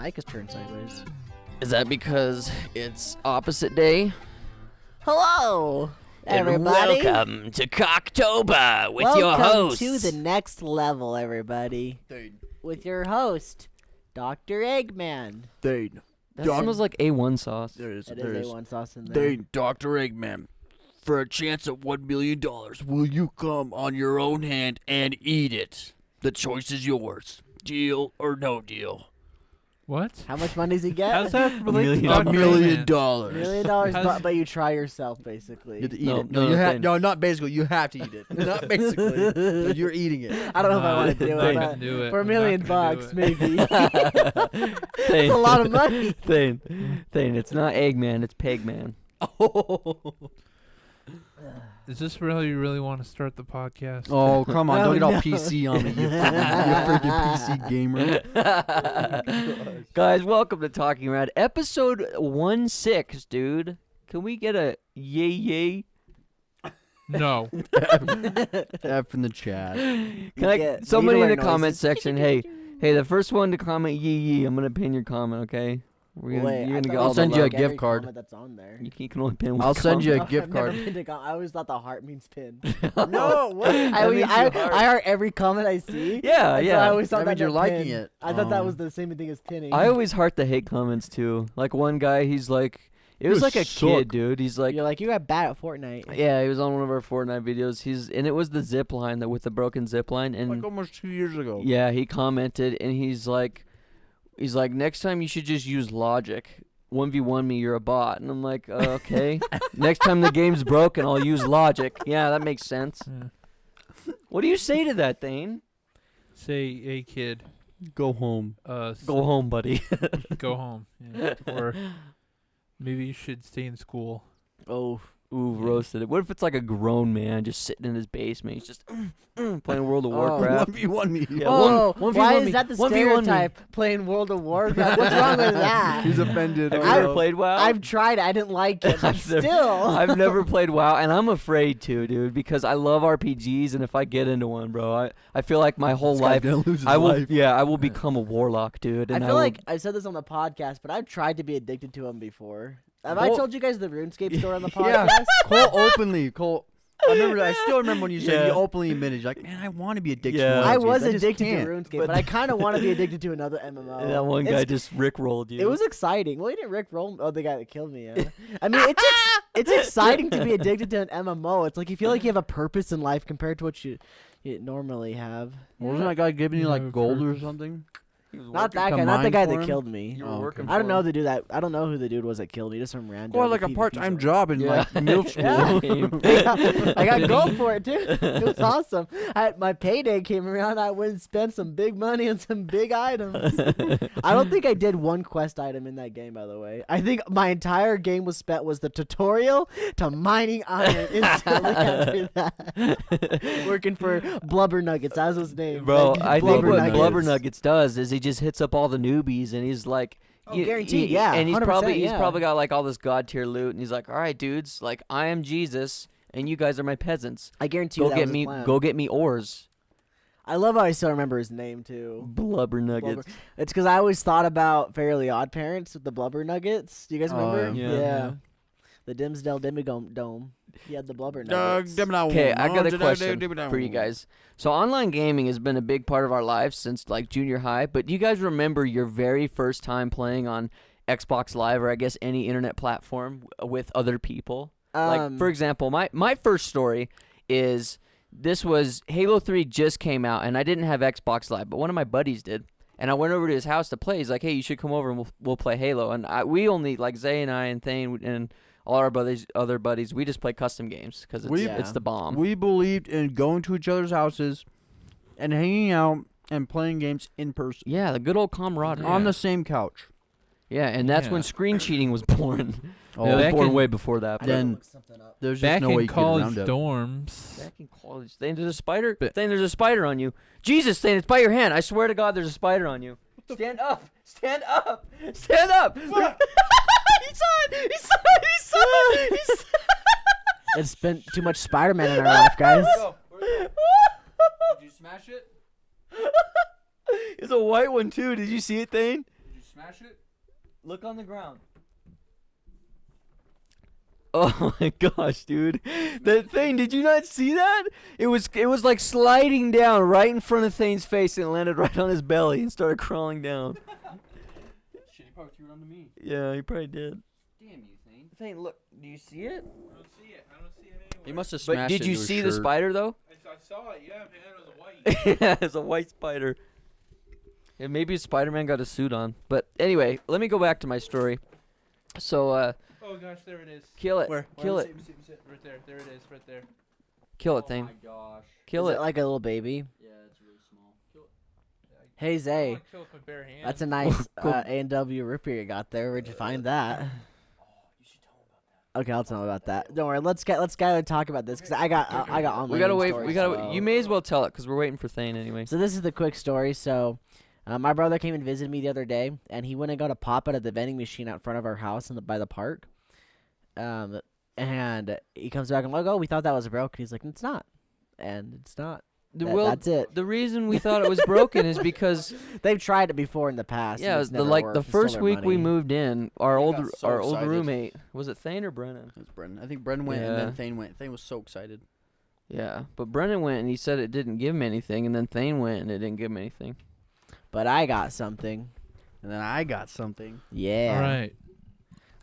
mic is turned sideways. Is that because it's opposite day? Hello, everybody. And welcome to Cocktober with your host. Welcome to the next level, everybody. Dane. With your host, Dr. Eggman. Dane. That smells like A1 sauce. There is. That There is is. A1 sauce in there. Dane, Dr. Eggman. For a chance at $1 million, will you come on your own hand and eat it? The choice is yours. Deal or no deal? What? How much money does he get? How's that related to $1 Dr. million. Eggman? $1 million, How's- but you try yourself, basically. You have to eat No, it. no, you Dane. no, not basically. You have to eat it. Not basically. But you're eating it. I don't know if I want to do I'm it, not but gonna do it. for I'm $1 million not gonna do bucks, it. maybe. Thane. That's a lot of money. Thane, it's not Eggman, it's Pegman. Is this how you really want to start the podcast? Oh, come on. No, Don't get all no. PC on me, you freaking PC gamer. Guys, welcome to Talking Rad, episode 16, dude. Can we get a yay yay? No. F in the chat. Somebody in the noises. comment section, hey, the first one to comment yee yee, I'm gonna pin your comment, okay? You're gonna get all I'll the send you a love. gift every card. comment that's on there. You can only pin one I'll send you a comment. gift I've never card. been to I always thought the heart means pin. No, what? That makes you hard. I heart every comment I see. Yeah, and so yeah. I always thought That that means you're meant liking pin. it. I thought that was the same thing as pinning. I always heart the hate comments too. Like one guy, he's like, it was You like a suck. kid, dude. He's like, You're like, you got bad at Fortnite. yeah, he was on one of our Fortnite videos. And it was the zip line with the broken zip line, and Like almost 2 years ago. yeah, he commented, and he's like, next time you should just use logic. 1v1 me, you're a bot. And I'm like, okay. Next time the game's broken, I'll use logic. Yeah, that makes sense. Yeah. What do you say to that, Thane? Say, hey kid, Go home. Go home, buddy. go home. Yeah. Or maybe you should stay in school. Oh, ooh, roasted it. What if it's like a grown man just sitting in his basement? He's just playing World of Warcraft. 1v1 me. Yeah, Oh, one v why one is me. that the 1v1 me. stereotype? Playing World of Warcraft? What's wrong with that? He's offended. Have you I- ever played WoW? I've tried. I didn't like it, but I've never- still. I've never played WoW, and I'm afraid to, dude, because I love RPGs, and if I get into one, bro, I feel like my whole life, I will become a warlock, dude. I And feel like I said this on the podcast, but I've tried to be addicted to them before. Have I Cole- told you guys the RuneScape story on the Yeah. podcast? Cole, I still remember when you said Yeah. you openly admitted, you're like, man, I want to be addicted Yeah. to one I of these was games. I just addicted to can't." RuneScape, but I kind of want to be addicted to another MMO. And that one guy It's- just rickrolled you. It was exciting. Well, he didn't rickroll. Oh, the guy that killed me. Yeah. I mean, it's exciting to be addicted to an MMO. It's like you feel like you have a purpose in life compared to what you normally have. Wasn't that guy giving you Yeah, like gold or purpose. something? He was Not working. that to guy. Not the mine guy for that him? killed me. You were Oh, working. okay. I don't for know him. the dude that. I don't know who the dude was that killed me. Just some random. Well, like a PvP part-time zone. job in Yeah. like middle school. Yeah. I got gold for it too. It was awesome. My payday came around. I went and spent some big money on some big items. I don't think I did one quest item in that game, by the way. I think my entire game was spent was the tutorial to mining iron instantly after that. Working for Blubber Nuggets. That was his name. Bro, Like, I think what Nuggets. Blubber Nuggets does is he just hits up all the newbies, and he's like, Oh, guaranteed, yeah, and he's 100%, probably yeah. got like all this god tier loot, and he's like, all right, dudes, like I am Jesus, and you guys are my peasants. I guarantee you Go that get was me, his plan. go get me ores. I love how I still remember his name too. Blubber Nuggets. It's because I always thought about Fairly Odd Parents with the Blubber Nuggets. Do you guys Oh, remember? yeah. Yeah. The Dimsdale Dome. He had the Blubber Nuggets. Okay, I got a question for you guys. So online gaming has been a big part of our lives since like junior high, but do you guys remember your very first time playing on Xbox Live, or I guess any internet platform with other people? Like, for example, my first story is this was Halo 3 just came out, and I didn't have Xbox Live, but one of my buddies did. And I went over to his house to play. He's like, hey, you should come over and we'll play Halo. And we only, like Zay and I and Thane and all our other buddies, we just play custom games because it's the bomb. We believed in going to each other's houses and hanging out and playing games in person Yeah, the good old camaraderie. on the same couch. Yeah, and that's when Yeah. screen cheating was born. Oh, It was back born in- way before that. But then there's just Back no way in you can get college around it. dorms. back in college, Thane, there's a spider. Thane, there's a spider on you. Jesus, Thane, it's by your hand. I swear to God, there's a spider on you. Stand up! Stand up! Stand up! He saw it! He saw it! He saw it! He saw it! It's been too much Spider-Man in our life, guys. Did you smash it? It's a white one too. Did you see it, Thane? Did you smash smash it? Look on the ground. Oh my gosh, dude. That thing, did you not see that? It was like sliding down right in front of Thane's face and it landed right on his belly and started crawling down. Shit, he probably threw it onto me. Yeah, he probably did. Damn you, Thane. Thane, look, do you see it? I don't see it. I don't see it anywhere. He must have But smashed did it you into his see the shirt. spider though? I saw it, yeah, man. It was white. Yeah, it's a white spider. Yeah, maybe Spider-Man got a suit on. But anyway, let me go back to my story. So, Oh gosh, there it is. kill it. Where? Kill it. Right there. There it is. Right there. Kill it, Thane. Oh my gosh. Kill Is it. like a little baby? Yeah, it's really small. Hey I Zay, wanna kill it with my bare hands. that's a nice Cool. A&W ripper you got there. Where'd you find that? You should tell him about that. Okay, I'll tell him about that. Don't worry. Let's go talk about this because I got online. We gotta wait. stories We as gotta. well. You may as well tell it because we're waiting for Thane anyway. So this is the quick story. So, my brother came and visited me the other day, and he went and got a pop out of the vending machine out front of our house by the park. And he comes back and like, oh, we thought that was broken. He's like, it's not, and it's not. That's it. The reason we thought it was broken is because They've tried it before in the past. and yeah, it's the never the worked. It's first still their week we money. moved in, our They old got so excited. roommate was it Thane or Brennan? It was Brendan. I think Brendan went and Yeah. then Thane went. Thane was so excited. Yeah, but Brennan went and he said it didn't give him anything, and then Thane went and it didn't give him anything. But I got something. And then I got something. Yeah. All right.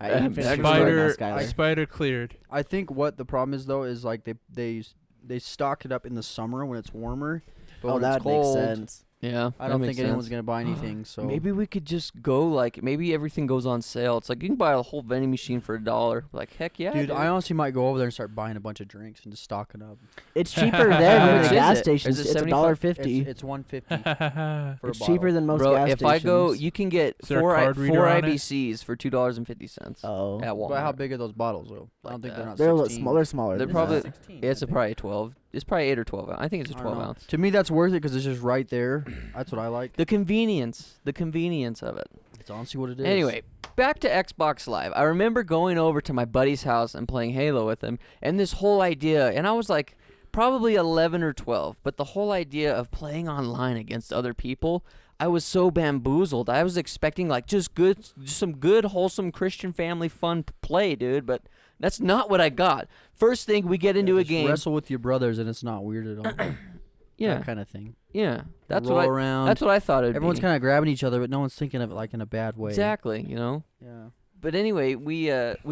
All right, you can finish your Spider- story now, Spider, Skylar. spider cleared. I think what the problem is though is like they stocked it up in the summer when it's warmer. But Oh, when that it's cold, makes sense. Yeah, I don't think anyone's gonna buy anything. So Maybe we could just go like maybe everything goes on sale. It's like you can buy a whole vending machine for $1. Like heck yeah, dude, I honestly might go over there and start buying a bunch of drinks and just stocking up. It's cheaper there How than much the is gas it? stations. Is it It's $1.50. It's $1.50 for It's a cheaper bottle. than most Bro, gas if stations. I go, you can get Is there a four card reader on it? IBCs for $2.50 Oh, at Walmart. But how big are those bottles though? I Like don't think that. they're not. they're a little 16. smaller. Smaller. They're than probably- that. 16. Yeah, it's I think. probably 12. It's probably 8 or 12. I think it's a I don't 12 know. ounce. To me, that's worth it because it's just right there. That's what I like. The convenience of it. It's honestly what it is. Anyway, back to Xbox Live. I remember going over to my buddy's house and playing Halo with him, and this whole idea, and I was like probably 11 or 12, but the whole idea of playing online against other people, I was so bamboozled. I was expecting like just some good, wholesome Christian family fun play, dude, but that's not what I got. First thing we get into a Just game. Wrestle with your brothers and it's not weird at all. Yeah, That kind of thing. yeah. That's Roll what around. That's what I thought it'd Everyone's be. kind of grabbing each other, but no one's thinking of it like in a bad way. Exactly, you know. Yeah. But anyway, we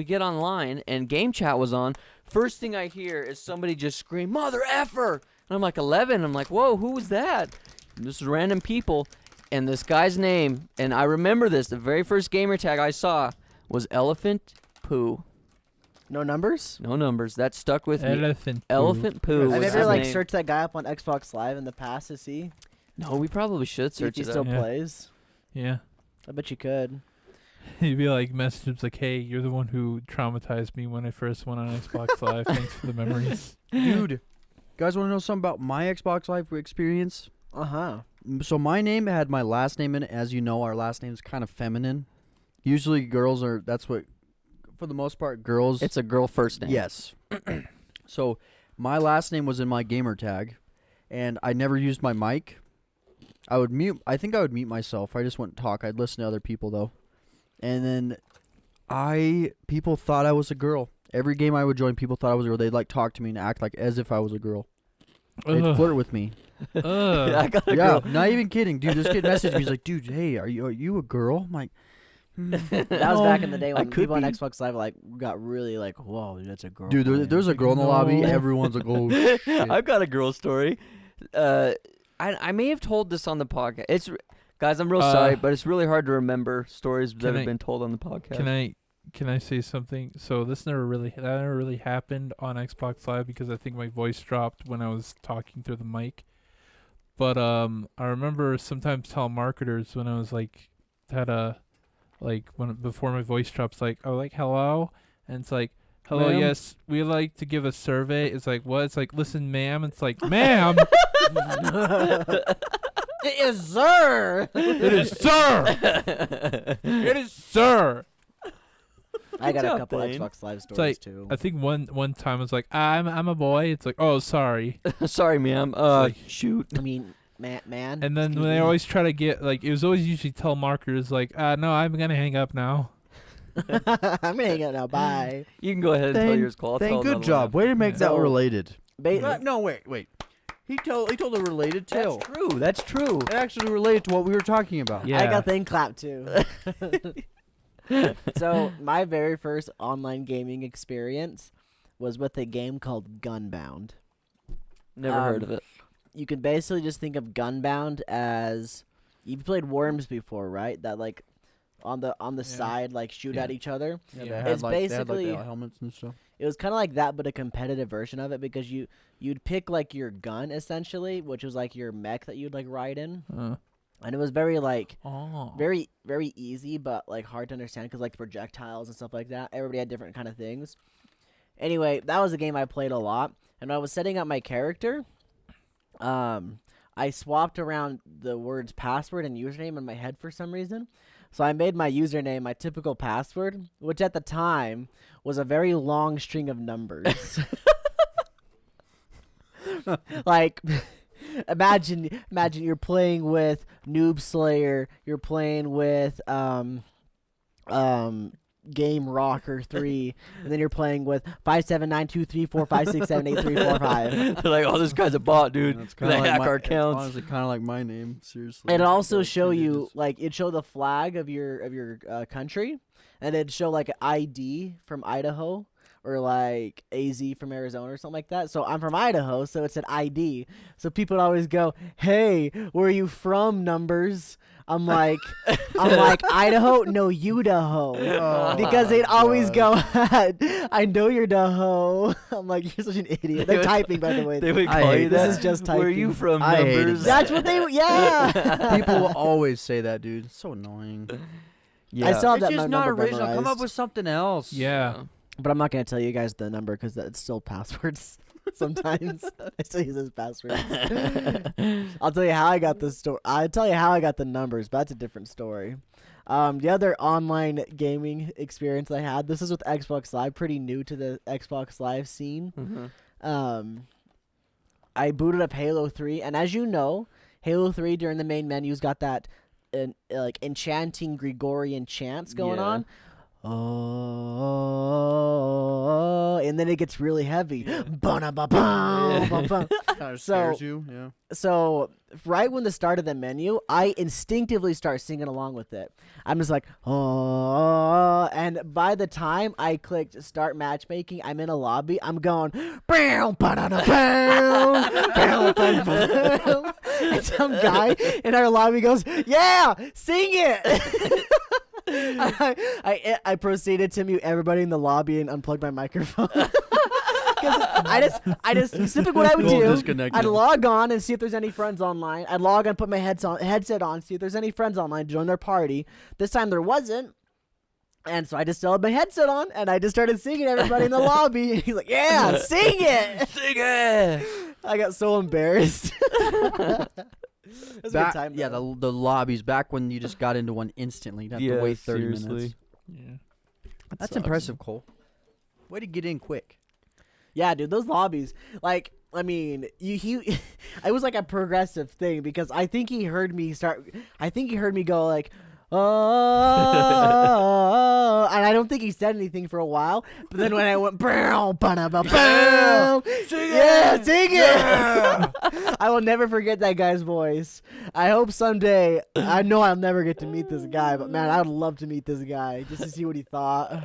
get online and game chat was on. First thing I hear is somebody just scream, "Mother effer!" And I'm like 11. I'm like, "Whoa, who was that?" And this is random people, and this guy's name, and I remember this. The very first gamer tag I saw was Elephant Poo. No numbers. No numbers. That stuck with me. Elephant. Elephant Poo. Have was you his ever like name. searched that guy up on Xbox Live in the past to see No, we probably should see if search he it still up. Yeah. plays? Yeah. I bet you could. He'd be like messages like, "Hey, you're the one who traumatized me when I first went on Xbox Live. Thanks for the memories." Dude, guys want to know something about my Xbox Live experience? So my name had my last name in it. As you know, our last name is kind of feminine. Usually girls are, that's what, for the most part, girls. It's a girl first name. Yes. So my last name was in my gamer tag, and I never used my mic. I think I would mute myself. I just wouldn't talk. I'd listen to other people though. And then people thought I was a girl. Every game I would join, people thought I was a girl. They'd like talk to me and act like as if I was a girl. They'd Ugh. flirt with me. I Ugh. got a Yeah, girl. not even kidding, dude. This kid messaged me. He's like, "Dude, hey, are you a girl?" I'm like, That was back in the day I when could people on be. Xbox Live like got really like, whoa, that's a girl. "Dude, playing." if there's a girl in the lobby, No. everyone's like, oh shit." I've got a girl story. I may have told this on the podcast. Guys, I'm real sorry, but it's really hard to remember stories that Can have I- been told on the podcast. Can I say something? So that never really happened on Xbox Live because I think my voice dropped when I was talking through the mic. But I remember sometimes telemarketers when I was before my voice drops, like, oh, like, hello, and it's like, hello, Ma'am? yes, we like to give a survey. It's like, what? It's like, listen, ma'am. It's like, ma'am. It is sir. It is sir. It is sir. I got Good a job, couple Thane. Xbox Live stories like, too. I think one time I was like, I'm a boy. It's like, oh, sorry. Sorry, ma'am. like- Shoot. I mean, man. And then Excuse when they me. always try to get like, it was always usually telemarketers like, no, I'm gonna hang up now. I'm gonna hang out now. Bye. You can go ahead and tell yours, Cole. I'll tell Good another job. one. Way to make that So- related. Ba- No, wait. He told a related tale. That's true. That's true. It actually related to what we were talking about. Yeah. I got thing clapped too. So my very first online gaming experience was with a game called Gunbound. Never heard of it. You can basically just think of Gunbound as you've played Worms before, right? That like on the side like shoot Yeah. at each other. Yeah, Yeah. they It's had basically- the helmets and stuff. It was kind of like that, but a competitive version of it because you'd pick like your gun essentially, which was like your mech that you'd like ride in, and it was very like Oh. very very easy, but like hard to understand because like projectiles and stuff like that. Everybody had different kind of things. Anyway, that was a game I played a lot, and when I was setting up my character, I swapped around the words password and username in my head for some reason. So I made my username my typical password, which at the time was a very long string of numbers. Like, imagine you're playing with Noob Slayer, you're playing with Game Rocker 3, and then you're playing with 5792345678345. They're like, oh, this guy's a bot, dude. It's They hack our It's accounts. honestly kind of like my name. Seriously. It'd also Like, show it you is- like it'd show the flag of your country, and it'd show like an ID from Idaho or like AZ from Arizona or something like that. So I'm from Idaho, so it said ID. So people would always go, "Hey, where are you from?" Numbers. I'm like Idaho, no Idaho, Oh because my they'd always God. go, "I know you're Daho." I'm like, "You're such an idiot." They're typing, by the way. They would I call hate you that. that. This is just Where are you typing. from, I hated numbers? that. That's what they. Yeah. People will always say that, dude. It's so annoying. Yeah. I still have It's that just not number original. Come up memorized. with something else. Yeah. But I'm not gonna tell you guys the number because it's still passwords. Sometimes I still use those passwords. I'll tell you how I got the story. I'll tell you how I got the numbers, but that's a different story. The other online gaming experience I had. This is with Xbox Live. Pretty new to the Xbox Live scene. Mhm. I booted up Halo 3, and as you know, Halo 3 during the main menu's got that like enchanting Gregorian chants going Yeah. on. Oh, and then it gets really heavy. Ba-da-ba-bum, Kind of So- scares you. Yeah. So right when the start of the menu, I instinctively start singing along with it. I'm just like, oh, and by the time I clicked start matchmaking, I'm in a lobby. I'm going, bow, ba-da-da-bow, bow, ba-da-da-bow. And some guy in our lobby goes, yeah, sing it. I proceeded to mute everybody in the lobby and unplug my microphone. Because I just typically what I would Cool, do, disconnected. I'd log on and see if there's any friends online. I'd log on, put my headset on, see if there's any friends online, join their party. This time there wasn't. And so I just still had my headset on, and I just started singing to everybody in the lobby. He's like, yeah, sing it. Sing it. I got so embarrassed. It was a good time, yeah, though. the lobbies back when you just got into one instantly. You'd have to wait 30 minutes. seriously. Yeah. That's sucks. impressive, Cole. Way to get in quick. Yeah, dude, those lobbies. Like, I mean, it was like a progressive thing because I think he heard me go like, oh, and I don't think he said anything for a while. But then when I went, bow, ba-da-ba-bow, yeah, sing it. I will never forget that guy's voice. I hope someday. I know I'll never get to meet this guy, but man, I would love to meet this guy just to see what he thought.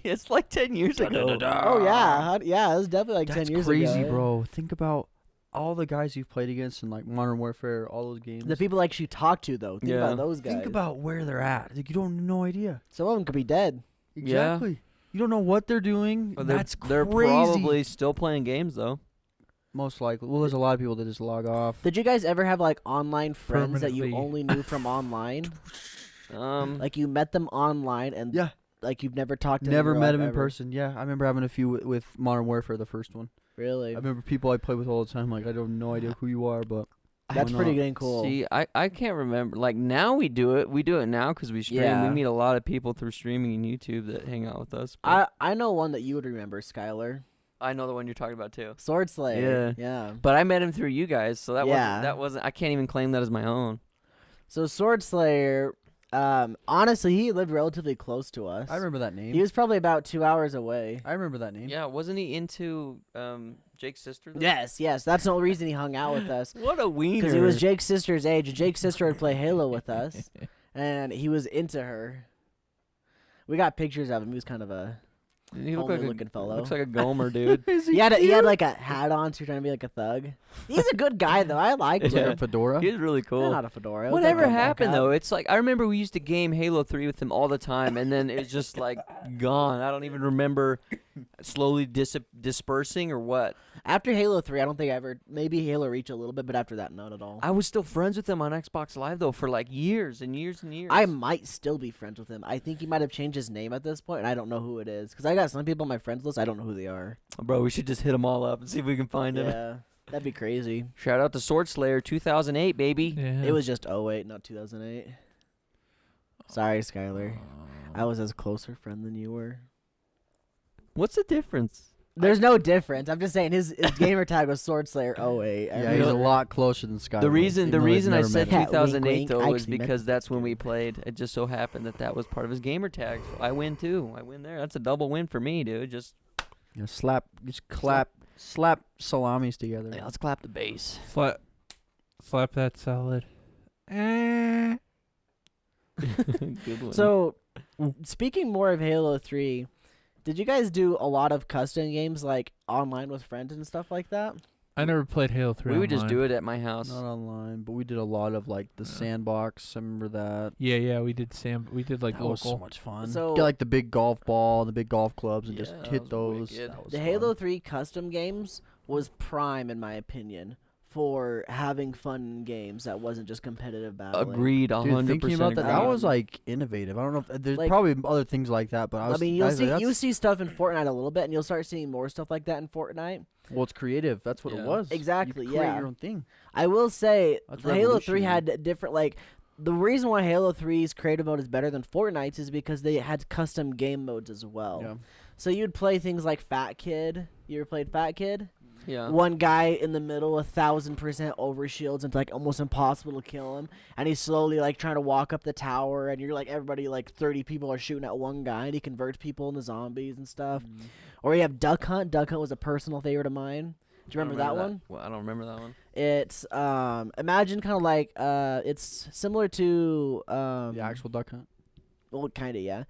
It's like 10 years ago. Oh yeah, yeah, it was definitely like That's 10 years crazy, ago. bro. Think about all the guys you've played against in like Modern Warfare, all those games. The people like you talk to though. Think Yeah. about those guys. Think about where they're at. Like, you don't have no idea. Some of them could be dead. Yeah. Exactly. You don't know what they're doing. Well, That's they're crazy. probably still playing games though. Most likely. Well, there's a lot of people that just log off. Did you guys ever have like online friends that you Permanently. only knew from online? Like you met them online and Yeah. like you've never talked to them Never in real met life him in ever? person. Yeah, I remember having a few with Modern Warfare, the first one. Really? I remember people I play with all the time. Like, I have no idea who you are, but That's why pretty not? dang cool. See, I can't remember. Like now we do it. We do it now because we stream. Yeah. We meet a lot of people through streaming and YouTube that hang out with us. but- I know one that you would remember, Skylar. I know the one you're talking about too. Sword Slayer. Yeah. But I met him through you guys, so that Yeah. wasn't. I can't even claim that as my own. So Sword Slayer, honestly, he lived relatively close to us. I remember that name. He was probably about 2 hours away. I remember that name. Yeah, wasn't he into Jake's sister? Though? Yes. That's the only reason he hung out with us. What a wiener! Because he was Jake's sister's age, and Jake's sister would play Halo with us, and he was into her. We got pictures of him. He was kind of a He looked homely like looking fellow. Looks like a Gomer, dude. He had like a hat on, so you're trying to be like a thug. He's a good guy though. I liked Was it him. a fedora? He's really cool. Not a fedora. It was Whatever like a ball happened cap. though? It's like I remember we used to game Halo 3 with him all the time, and then it's just like gone. I don't even remember slowly dispersing or what. After Halo 3, I don't think I ever. Maybe Halo Reach a little bit, but after that, not at all. I was still friends with him on Xbox Live though for like years and years and years. I might still be friends with him. I think he might have changed his name at this point, and I don't know who it is. Because I got some people on my friends list, I don't know who they are. Bro, we should just hit them all up and see if we can find him. Yeah, that'd be crazy. Shout out to Sword Slayer 2008, baby. Yeah. It was just 08, not 2008. Sorry, Skylar. I was as closer friend than you were. What's the difference? There's no difference. I'm just saying his gamer tag was Sword Slayer 08. Yeah, he's a lot closer than Skylar. The reason I said met him. 2008 Wink, wink. though I was actually met because this that's when we played. It just so happened that was part of his gamer tag. So I win too. I win there. That's a double win for me, dude. Just slap salamis together. yeah, let's clap the bass. Slap that salad. Eh. Good one. So, speaking more of Halo 3, did you guys do a lot of custom games like online with friends and stuff like that? I never played Halo 3 we would just online. do it at my house. Not online, but we did a lot of like the sandbox. I remember that. Yeah, we did We did like That was so local. much fun. So- Get like the big golf ball, the big golf clubs, and just Yeah, hit that was those. wicked. That was The fun. Halo 3 custom games was prime, in my opinion, for having fun in games that wasn't just competitive battling. Agreed, 100%. Dude, thinking about that, that agreed. was like innovative. I don't know if there's Like- probably other things like that, but I mean, you'll that's- see stuff in Fortnite a little bit, and you'll start seeing more stuff like that in Fortnite. Well, it's creative. That's what Yeah. it was. Exactly, You create yeah. your own thing. I will say, That's Halo 3 revolutionary. had different, like, the reason why Halo 3's creative mode is better than Fortnite's is because they had custom game modes as well. Yeah. So you'd play things like Fat Kid. You ever played Fat Kid? Yeah. One guy in the middle, 1,000% overshields, and it's like almost impossible to kill him. And he's slowly like trying to walk up the tower, and you're like everybody, like 30 people are shooting at one guy, and he converts people into zombies and stuff. Or you have Duck Hunt. Duck Hunt was a personal favorite of mine. Do you remember that one? Well, I don't remember that one. It's imagine kind of like it's similar to The actual duck hunt. well, kind of, yeah.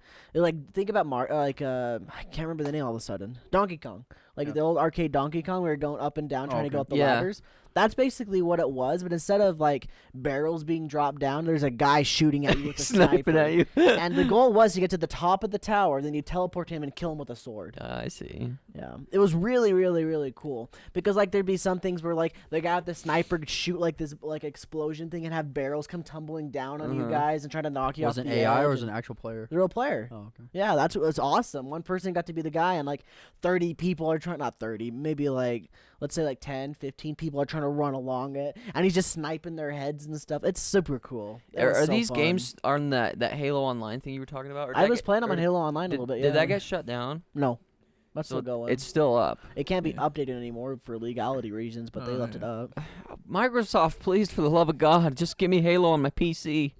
Think about I can't remember the name all of a sudden. Donkey Kong, like Yeah. the old arcade Donkey Kong, where you're going up and down trying to okay. go up the Yeah. ladders. That's basically what it was, but instead of like barrels being dropped down, there's a guy shooting at you with a Sniping sniper. at you. And the goal was to get to the top of the tower, then you teleport him and kill him with a sword. I see. Yeah, it was really, really, really cool because like there'd be some things where like the guy with the sniper could shoot like this like explosion thing and have barrels come tumbling down on you guys and try to knock you Was off it the AI edge or was it and- an actual player? the real player. Oh, okay. Yeah, that's awesome. One person got to be the guy, and like 30 people are trying, not 30, maybe like, let's say like 10, 15 people are trying to run along it, and he's just sniping their heads and stuff. It's super cool. It was Are so these fun. games on that Halo Online thing you were talking about? Or did I that was get- playing them on or Halo Online a did, little bit, yeah. Did that get shut down? No. That's So still going. It's still up. It can't be Yeah. updated anymore for legality reasons, but they Oh, left it yeah. up. Microsoft, please, for the love of God, just give me Halo on my PC.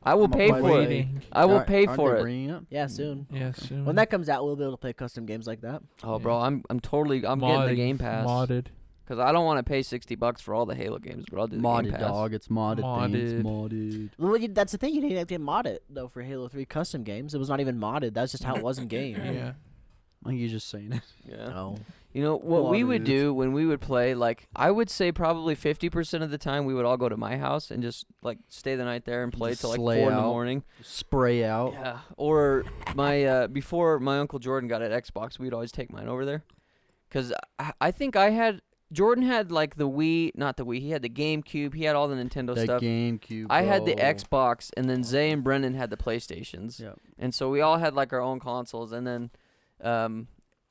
I will I'm pay quite for it. waiting. I will Aren't- pay aren't for they it. bringing it? Yeah, soon. Yeah, soon. When that comes out, we'll be able to play custom games like that. Oh, bro, I'm getting the Game Pass Modded. because I don't want to pay $60 for all the Halo games, but I'll do the Game Modded Pass. dog. It's modded. Things, modded. Well, that's the thing. You didn't have to mod it, though, for Halo 3 custom games. It was not even modded. That's just how it was in game. Yeah. I think you're just saying it. Yeah. Oh. You know what we would Modded. do when we would play? Like I would say probably 50% of the time we would all go to my house and just like stay the night there and play Just till like 4 slay in the out. morning. Spray out. Yeah. Or my before my uncle Jordan got an Xbox, we'd always take mine over there, cause I think Jordan had like the Wii, not the Wii. He had the GameCube. He had all the Nintendo The stuff. GameCube. I had the bro. Xbox, and then Zay and Brendan had the PlayStations. Yeah. And so we all had like our own consoles, and then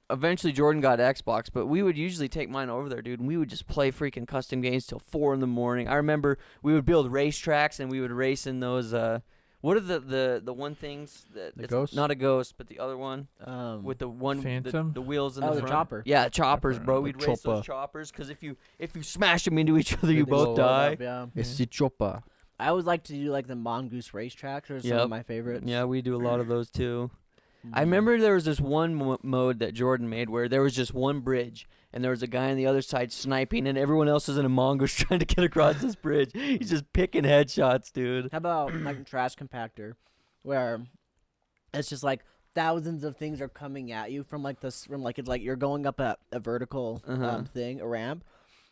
eventually Jordan got an Xbox, but we would usually take mine over there, dude, and we would just play freaking custom games till 4 in the morning. I remember we would build racetracks, and we would race in those What are the one things that The it's ghost? not a ghost, but the other one with the one Phantom? the wheels in Oh, the the front? chopper. Yeah, choppers, bro. The We'd race those chopper. choppers because if you smash them into each other, you They both blow die. up, yeah. It's the chopper. I always like to do like the mongoose racetracks or some Yep. of my favorites. Yeah, we do a lot of those too. I Mhm. remember there was this one mode that Jordan made where there was just one bridge, and there was a guy on the other side sniping, and everyone else is in a mongoose trying to get across this bridge. He's just picking headshots, dude. How about like trash compactor, where it's just like thousands of things are coming at you from like this, from like it's like you're going up a vertical thing, a ramp,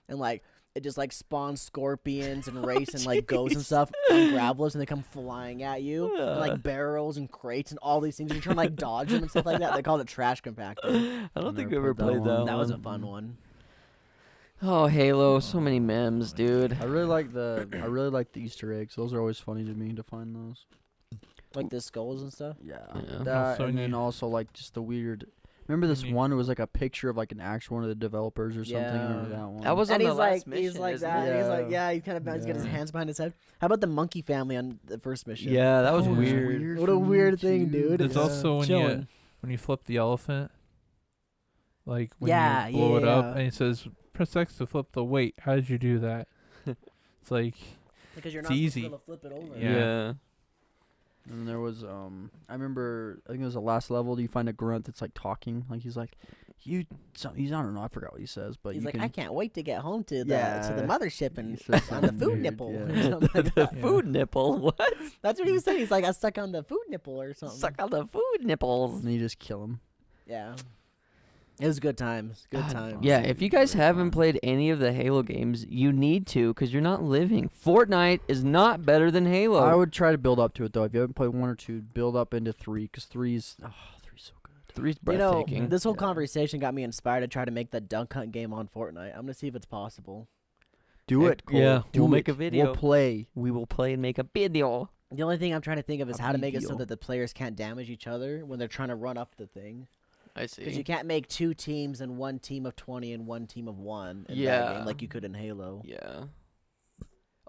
and like it just like spawns scorpions and race and like ghosts and stuff on gravelers, and they come flying at you, and, like barrels and crates and all these things. And you're trying to like dodge them and stuff like that. They call it trash compactor. I don't think we never ever played that played that one. That was a one. fun one. Oh, Halo, so many memes, dude. I really like the Easter eggs. Those are always funny to me to find those. Like the skulls and stuff. Yeah. Yeah. That, Also and then neat. also like just the weird. Remember this Neat. one? It was like a picture of like an actual one of the developers or something. Yeah. Remember that one? That was on And the he's last like, mission, he's like isn't that. it? He's like, Yeah. he's kind of he's got his Yeah. hands behind his head. How about the monkey family on the first mission? Yeah, that was That was weird. weird. What a for me, weird thing, too. dude. There's It's also when chilling. you flip the elephant, like when Yeah, you blow yeah, it up, yeah. and it says press X to flip the weight. How did you do that? It's like Because you're It's not easy. supposed to flip it over. Yeah. Yeah. And there was I remember I think it was the last level. You find a grunt that's like talking, like he's like, he's I don't know, I forgot what he says, but He's you like, can. I can't wait to get home to the Yeah. mothership and He says on the something food weird, nipple. yeah. Or something like The that. Yeah. food nipple. What? That's what he was saying. He's like, I stuck on the food nipple or something. Suck on the food nipples. And you just kill him. Yeah. It was good times. Good God, times. Yeah, if you guys Very haven't fun. played any of the Halo games, you need to because you're not living. Fortnite is not better than Halo. I would try to build up to it though. If you haven't played 1 or 2, build up into 3 because 3's so good. 3's You know, breathtaking. this whole Yeah. conversation got me inspired to try to make the dunk hunt game on Fortnite. I'm gonna see if it's possible. Do Heck, it, Cole. yeah, Do we'll it. make a video. We'll play. We will play and make a video. The only thing I'm trying to think of is A how to make it so video. that the players can't damage each other when they're trying to run up the thing. I Because see. you can't make 2 teams and 1 team of 20 and 1 team of 1 in that Yeah. game like you could in Halo. Yeah.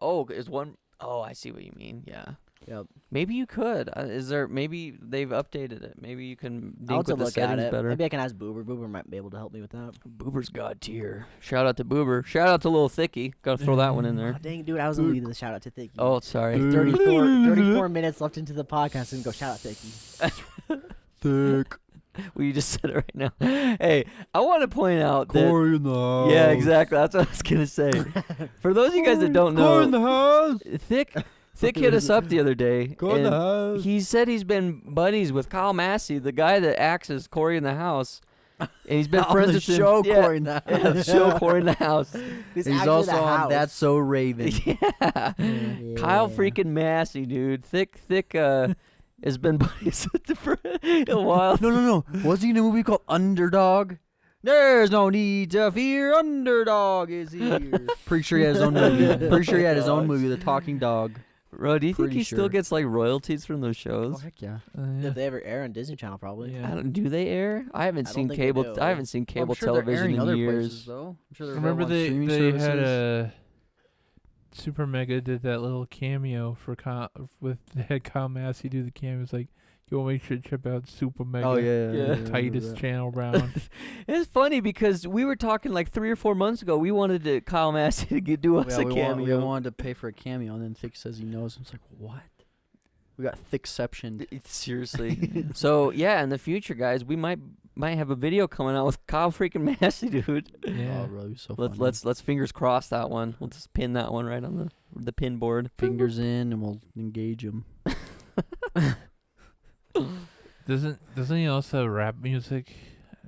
Oh, is one oh I see what you mean. Yeah. Yep. Maybe you could. Is there? Maybe they've updated it. Maybe you can I'll have dink to with the look at settings it. better. Maybe I can ask Boober. Boober might be able to help me with that. Boober's god tier. Shout out to Boober. Shout out to Little Thicky. Gotta throw that one in Oh, there. dang, dude, I was gonna leave the shout out to Thicky. Oh, sorry. 34 minutes left into the podcast and go shout out Thicky. Thick. Well, you just said it right now. Hey, I want to point out that. Corey in the house. Yeah, exactly. That's what I was gonna say. For those of you guys that don't Corey in know, the house. Thick hit us up the other day. Corey in the and house. he said he's been buddies with Kyle Massey, the guy that acts as Corey in the house. And he's been On friends the with him. show, Yeah, Corey in the yeah, the house. show Corey in the house. He's He's actually also the on house. That's So Raven. Yeah. Kyle freaking Massey, dude. Thick has been buddies with him for a while. No. Was he in a movie called Underdog? There's no need to fear. Underdog is here. Pretty sure he had his own movie. Pretty sure he had his own movie, The Talking Dog. Bro, do you think Pretty he still sure. gets like royalties from those Oh shows? heck yeah. If they ever air on Disney Channel, probably. Yeah. I don't, do they air? I haven't I don't seen think they cable. do. I haven't seen cable I'm sure they're television airing in other years. places, though. I'm sure they're Remember available on they streaming had services. Super Mega did that little cameo for with the head Kyle Massey do the cameo. It's like, you'll make sure to check out Super Mega. Oh yeah. Yeah. I remember Tightest that. channel around. It's funny because we were talking like 3 or 4 months ago. We wanted to Kyle Massey to do us Yeah, a we cameo. wanted to pay for a cameo, and then Thick says he knows. I was like, what? We got Thickception. Seriously. So yeah, in the future, guys, we might have a video coming out with Kyle freaking Massey, dude. Yeah. Oh, bro, that'd be so funny. Let's fingers cross that one. We'll just pin that one right on the pin board. Fingers in, and we'll engage him. Doesn't he also have rap music?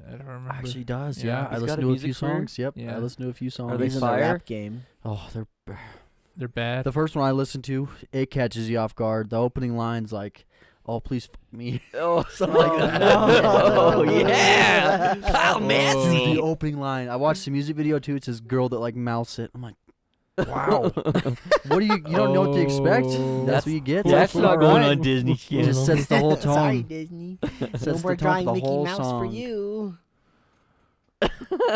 I don't remember. Actually, does. Yeah. Yeah, I He's got listened a to a music few career? songs. Yep, Yeah. I listened to a few songs. Are they He's in fire? the rap game. Oh, they're They're bad. the first one I listened to. It catches you off guard. The opening line's like, "Oh, please fuck me." Oh, something like that. Oh yeah, Kyle Massey. The opening line. I watched the music video too. It's this girl that like mouths it. I'm like, wow. What do you don't know what to expect? Oh. That's what you get. That's all not going right. on Disney It Channel. just sets the whole tone. Sorry, Disney. Sets No the more tone for drawing the Mickey whole Mouse song. for you.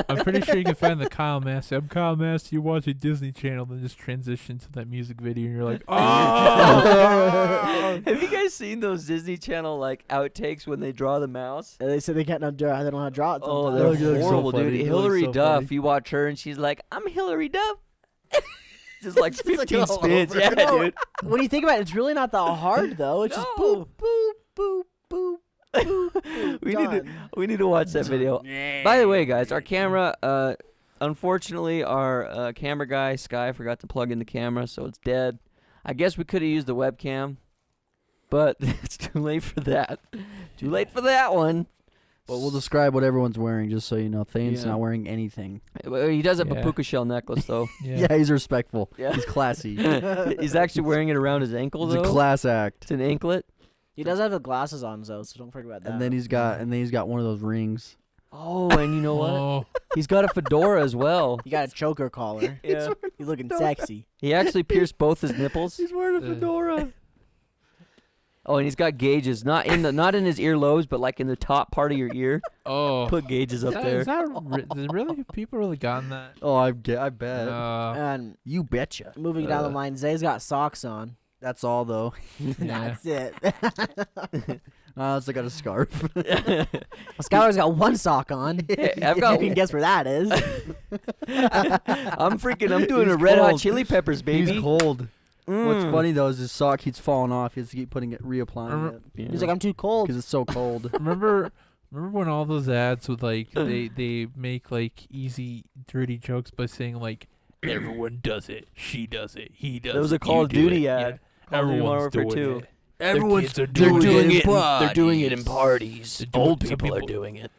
I'm pretty sure you can find the Kyle Massey. I'm Kyle Massey. You're watching Disney Channel, then just transition to that music video, and you're like, oh. Have you guys seen those Disney Channel like outtakes when they draw the mouse? They said they can't draw. They don't know how to draw it. Oh, sometimes. they're so horrible, funny. dude. They look Hillary so Duff. funny. You watch her, and she's like, "I'm Hillary Duff." Just like Just, like, 15 all spins, over. yeah, No. dude. When you think about it, it's really not that hard though. It's just boop, boop, boop, boop, boop, boop. We need to watch that video. By the way, guys, our camera. Unfortunately, our camera guy Sky forgot to plug in the camera, so it's dead. I guess we could have used the webcam, but it's too late for that. Too late for that one. But we'll describe what everyone's wearing, just so you know. Thane's Yeah. not wearing anything. Well, he does have a Yeah. puka shell necklace, though. Yeah, he's respectful. Yeah. He's classy. He's actually wearing it around his ankle, It's though. a class act. It's an anklet. He does have the glasses on, though, so don't forget about that. And then he's got one of those rings. Oh, and you know what? Oh, He's got a fedora as well. you got a choker collar. Yeah. He's looking sexy. He actually pierced both his nipples. He's wearing a fedora. Oh, and he's got gauges, not in his earlobes, but like in the top part of your ear. oh. Put gauges up Is there. that really people really gotten that? Oh, I bet. And You betcha. moving down the line, Zay's got socks on. That's all though. Yeah. That's it. I also got a scarf. Well, Skylar's got one sock on. I've got- You can guess where that is. I'm doing He's a Red Hot cold. Chili Peppers, baby. He's cold. What's Mm. funny though is his sock keeps falling off. He has to keep reapplying it Yeah. He's like, I'm too cold. because it's so cold. Remember when all those ads would like they make like easy dirty jokes by saying like everyone does it, she does it, he does it. That was a Call you of do Duty it. ad. Yeah. Call of Duty Modern Everyone's Warfare doing 2. it. Everyone's Their kids they're are doing it. it. They're doing it in parties. They're doing- Old some people are people- doing it.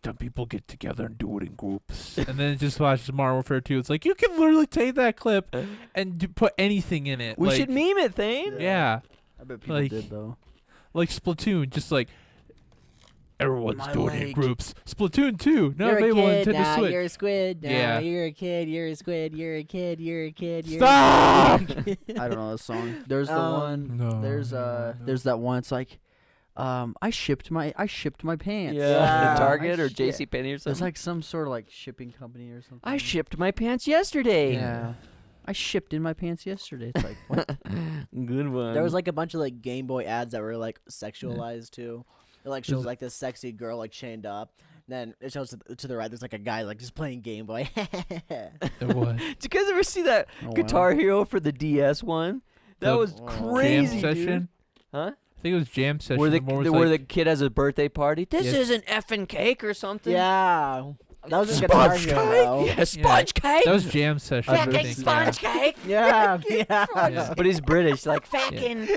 Some people get together and do it in groups, and then it just watches Modern Warfare 2. It's like you can literally take that clip and put anything in it. We like, should meme it, Thane. Yeah, I bet people Like- did though. like Splatoon, just like everyone's My doing it in leg. groups. Splatoon 2, not You're a available on kid, Nintendo now Switch. you're a squid. Now Yeah. you're a kid, you're a squid, you're a kid, you're a kid, you're Stop! a kid. I don't know this song. There's the one. No, There's no. there's that one. It's like, I shipped my pants. Yeah. Yeah. Target or I shi- JCPenney or It's something. like some sort of like shipping company or something. I shipped my pants yesterday. Yeah. I shipped in my pants yesterday. It's like what? Good one. There was like a bunch of like Game Boy ads that were like sexualized too. It like shows like this sexy girl like chained up. Then it shows to the right. There's like a guy like just playing Game Boy. What? Did you guys ever see that Oh, wow. Guitar Hero for the DS one? That The was Jam crazy, Jam dude. session. Huh? I think it was Jam session. Where the one was where like, the kid has a birthday party. This Yes. isn't effing cake or something. yeah, that was a Guitar Sponge Hero. cake. though. Yeah, sponge cake. that was Jam session. I Fucking think. sponge cake. Yeah, yeah. Yeah. But he's British, like fucking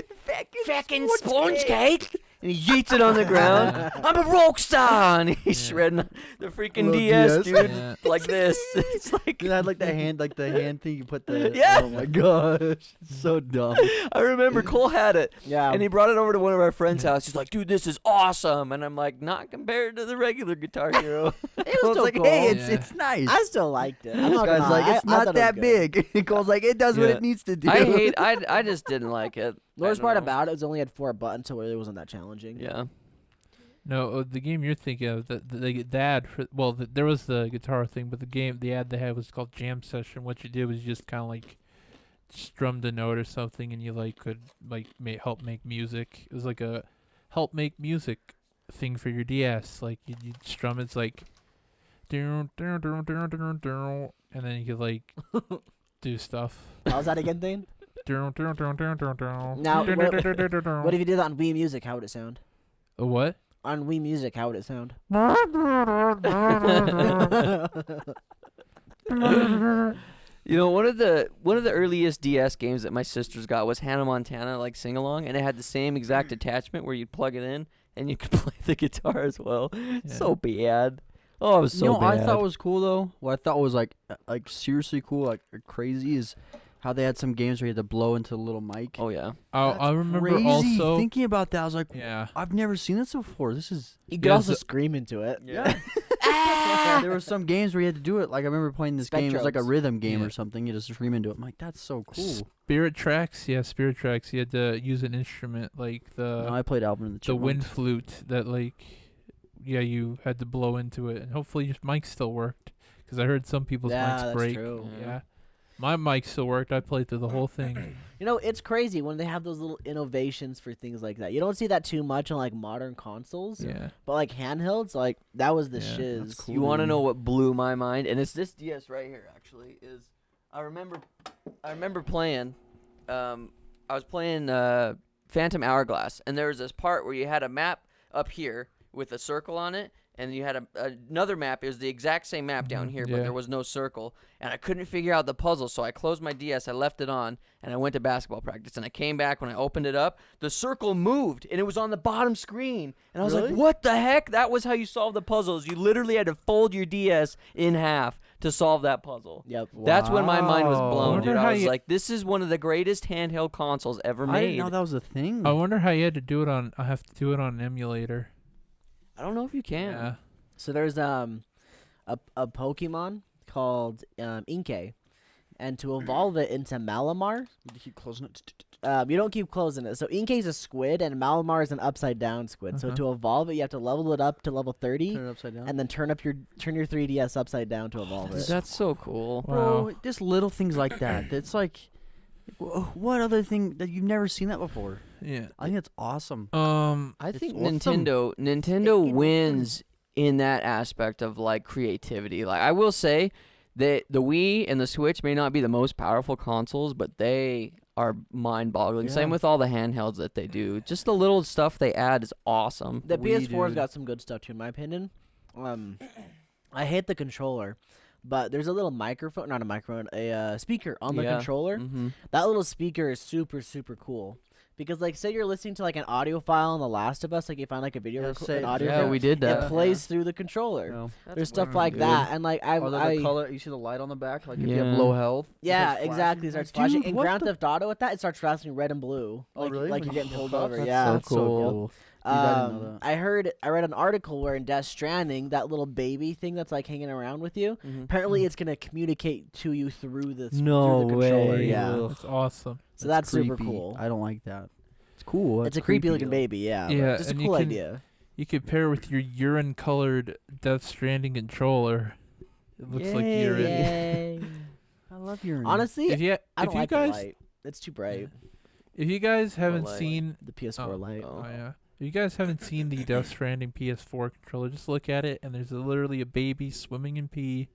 sponge cake. And he yeets it on the ground. I'm a rock star. And he's shredding the freaking Little DS, DS. dude, Yeah. like this. It's like It had like the hand thing you put the. Yeah. Oh my gosh, it's so dumb. I remember Cole had it, Yeah. and he brought it over to one of our friends' house. He's like, "Dude, this is awesome," and I'm like, "Not compared to the regular Guitar Hero." It was Cole's still like, hey, hey, Yeah. it's nice. I still liked it. I'm This not guy's gonna like, lie. it's I not thought it that was good. big. Cole's like, it does what Yeah. it needs to do. I just didn't like it. The worst I part don't know. about it was it only had 4 buttons, so it really wasn't that challenging. Yeah. No, the game you're thinking of, the ad for, well, there was the guitar thing, but the ad they had was called Jam Session. What you did was you just kind of like strummed a note or something, and you like could like help make music. It was like a help make music thing for your DS. Like you'd strum, it's like, and then you could like do stuff. How's that again, Thane? Now, What if you did that on Wii Music? How would it sound? a what? On Wii Music, how would it sound? You know, one of the earliest DS games that my sisters got was Hannah Montana, like sing along, and it had the same exact attachment where you'd plug it in and you could play the guitar as well. So bad. Oh, it was so you know, bad. I thought was cool though. What I thought was like seriously cool, like crazy, is how they had some games where you had to blow into the little mic. Oh yeah. I remember Crazy. also. Thinking about that, I was like, Yeah. I've never seen this before. This is. You could Yeah, also so- scream into it. Yeah. There were some games where you had to do it. Like I remember playing this game. It was like a Spectrums. rhythm game Yeah. or something. You just scream into it. I'm like, that's so cool. Spirit Tracks, yeah, Spirit Tracks. You had to use an instrument like No, I played Alvin and the the wind Chipmunks. flute that like you had to blow into it, and hopefully your mic still worked, because I heard some people's mics that's break. true. Yeah. My mic still worked. I played through the whole thing. You know, it's crazy when they have those little innovations for things like that. You don't see that too much on like modern consoles. Yeah. But like handhelds, like that was the Yeah, shiz. that's cool. You want to know what blew my mind? And it's this DS right here, actually. I remember playing. I was playing Phantom Hourglass, and there was this part where you had a map up here with a circle on it, and you had another map. It was the exact same map down here, but Yeah. there was no circle. And I couldn't figure out the puzzle, so I closed my DS, I left it on, and I went to basketball practice. And I came back, when I opened it up, the circle moved, and it was on the bottom screen. And I was Really? like, what the heck? That was how you solve the puzzles. You literally had to fold your DS in half to solve that puzzle. Yep. That's when my mind was Wow. blown, Wonder dude. how I was you- like, this is one of the greatest handheld consoles ever I made. didn't know that was a thing. I wonder how you had to do it on. I have to do it on an emulator. I don't know if you can. Yeah. So there's a Pokemon called Inkay, and to evolve it into Malamar, You keep closing it. you don't keep closing it. So Inkay's a squid, and Malamar is an upside down squid. So Uh-huh. to evolve it, you have to level it up to level 30, Turn it upside down. and then turn your 3DS upside down to evolve Dude, it. that's so cool. Bro, Wow. just little things like that. It's like, what other thing that you've never seen that before? Yeah. I think that's awesome. I It's think awesome. Nintendo wins in that aspect of like creativity. Like I will say that the Wii and the Switch may not be the most powerful consoles, but they are mind-boggling. Same Yeah. with all the handhelds that they do. Just the little stuff they add is awesome. The Wii, PS4's dude. got some good stuff too, in my opinion. I hate the controller, but there's a little microphone, not a microphone, a speaker on the Yeah. controller. Mm-hmm. That little speaker is super, super cool. Because, like, say you're listening to, like, an audio file on The Last of Us, like, you find, like, a video, Yeah, an audio Yeah, file, we did it that. plays through the controller. No. There's stuff weird, like dude. that, and, like, Oh, the I color. You see the light on the back? Like if you Yeah. have low health. it yeah, starts exactly, it flashing. starts flashing. Dude, In what Grand the- Theft Auto with that, it starts flashing red and blue. Oh, Like, really? like When you're you getting pulled look up? over, That's yeah. so That's so cool. cool. Dude, I didn't know that. I read an article where in Death Stranding, that little baby thing that's like hanging around with you, Mhm. apparently it's gonna communicate to you through the No through the controller. way. Yeah, Ugh. That's awesome. so that's super creepy. cool. I don't like that. It's cool. It's a creepy looking though. baby, yeah. but Yeah, just a and you cool can- idea. You could pair with your urine-colored Death Stranding controller. It looks like urine. Yay. I love your. Honestly, If you I don't if you like guys the light. It's too bright. if you guys haven't light. seen The PS4 Oh. light. Oh. Oh yeah. If you guys haven't seen the Death Stranding PS4 controller, just look at it, and there's literally a baby swimming in pee.